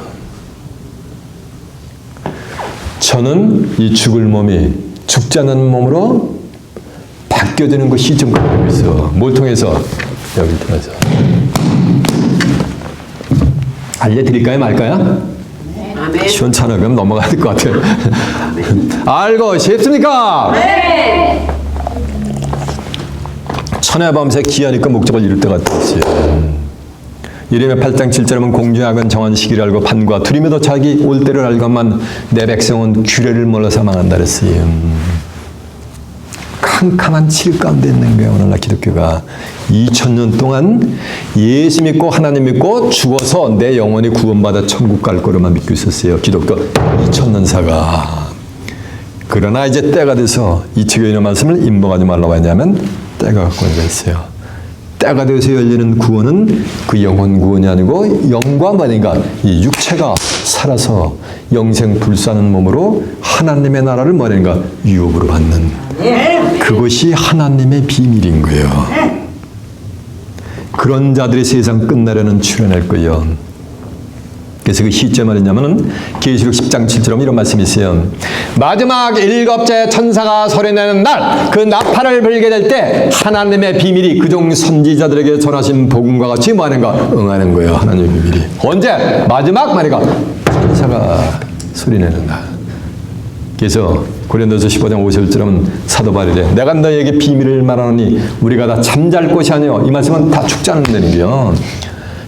저는 이 죽을 몸이 죽지 않는 몸으로 바뀌어지는 그 시점 갖고 있어. 뭘 통해서? 여기 통해서. 알려드릴까요? 말까요? 아멘. 시원찮아. 그럼 넘어가야 될 것 같아요. 알고 싶습니까? 네. 하나의 밤새 기하니까 목적을 이룰 때가 됐어요. 예레미야 8장 7절에는 공중악은 정한 시기를 알고 반과 두림에도 자기 올 때를 알고만 내 백성은 규례를 몰라서 망한다 그랬어요. 캄캄한 칠 가운데 있는 거예요. 오늘날 기독교가 2000년 동안 예수 믿고 하나님 믿고 죽어서 내 영혼이 구원받아 천국 갈 거로만 믿고 있었어요. 기독교 2000년사가. 그러나 이제 때가 돼서 이 책에 있는 말씀을 임봉하지 말라고 했냐면 때가 갖고 있어요. 때가 돼서 열리는 구원은 그 영혼 구원이 아니고 영과 뭐니까 이 육체가 살아서 영생 불사는 몸으로 하나님의 나라를 뭐니까 유업으로 받는 그것이 하나님의 비밀인 거예요. 그런 자들이 세상 끝나려는 출현할 거예요. 그래서 그 시제 말이냐면은 계시록 10장 7절에 이런 말씀이 있어요. 마지막 7째 천사가 소리내는 날 그 나팔을 불게 될 때 하나님의 비밀이 그종 선지자들에게 전하신 복음과 같이 뭐하는가 응하는 거예요. 하나님의 비밀이 언제? 마지막 말이가 천사가 소리내는 날. 그래서 고린도서 15장 50절은 사도 바울이래 내가 너에게 비밀을 말하노니 우리가 다 잠잘 곳이 아니요. 이 말씀은 다 죽지 않는다는 거예요.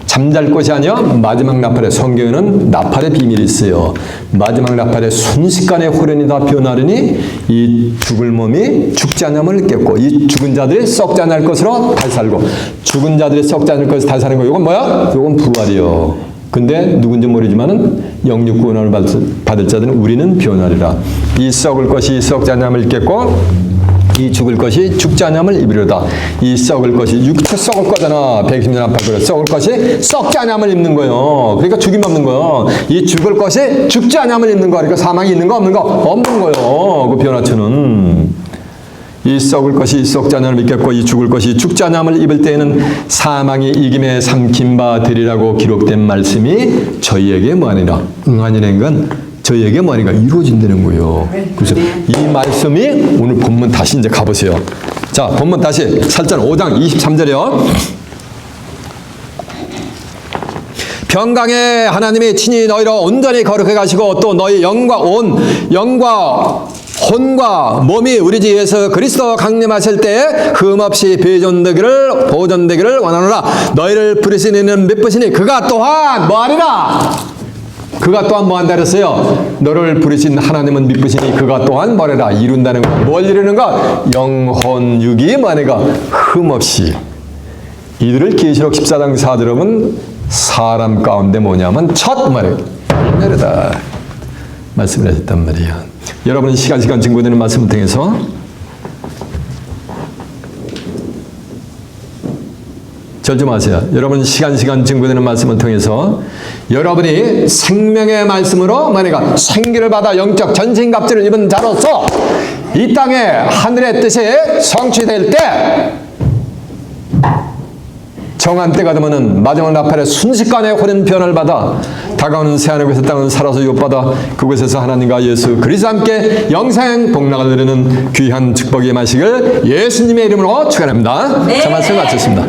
잠잘 것이 아니요 마지막 나팔에 성경에는 나팔의 비밀이 있어요. 마지막 나팔에 순식간에 호련이 다 변하려니 이 죽을 몸이 죽지 않음을 깼고 이 죽은 자들이 썩지 않을 것으로 다시 살고 죽은 자들이 썩지 않을 것으로 다시 사는 거 이건 뭐야? 이건 부활이요. 근데 누군지 모르지만은 영육 구원을 받을 자들은 우리는 변하리라. 이 썩을 것이 썩지 않음을 깼고 이 죽을 것이 죽지 않음을 입으려다. 이 썩을 것이 육체 썩을 거잖아. 120년 안팎으로 썩을 것이 썩지 않음을 입는 거예요. 그러니까 죽임 없는 거예요. 이 죽을 것이 죽지 않음을 입는 거. 그러니까 사망이 있는 거 없는 거 없는 거예요. 그 변화처는 이 썩을 것이 썩지 않음을 입겠고 이 죽을 것이 죽지 않음을 입을 때에는 사망이 이김에 삼킨 바 되리라고 기록된 말씀이 저희에게 뭐하니라 응하니라는 건 저희에게 뭐니까 이루어진다는 거예요. 그래서 이 말씀이 오늘 본문 다시 이제 가보세요. 자, 본문 다시 살짝 5장 23절이요. 평강에 하나님이 친히 너희를 온전히 거룩해 가시고 또 너희 영과 혼과 몸이 우리 주 예수 그리스도 강림하실 때에 흠없이 보존되기를 원하노라. 너희를 부르시는 믿으시니 그가 또한 뭐하리라. 그가 또한 뭐한다 그랬어요? 너를 부르신 하나님은 믿으시니 그가 또한 뭐래라 이룬다는 거. 뭘 이루는가? 영혼 육이 뭐하니까 흠없이. 이들을 계시록 14장 4절은 사람 가운데 뭐냐면 첫 말이에요. 내려다 말씀을 하셨단 말이에요. 여러분 시간 증거되는 말씀을 통해서 절지 마세요. 여러분 시간 증거되는 말씀을 통해서 여러분이 생명의 말씀으로 만약에 생기를 받아 영적 전신갑주를 입은 자로서 이 땅에 하늘의 뜻이 성취될 때 정한 때가 되면은 마지막 나팔에 순식간에 호련 변화를 받아 다가오는 새하늘에서 땅을 살아서 유업받아 그곳에서 하나님과 예수 그리스도와 함께 영생 복락을 누리는 귀한 축복의 마식을 예수님의 이름으로 축원합니다. 자, 말씀 마쳤습니다.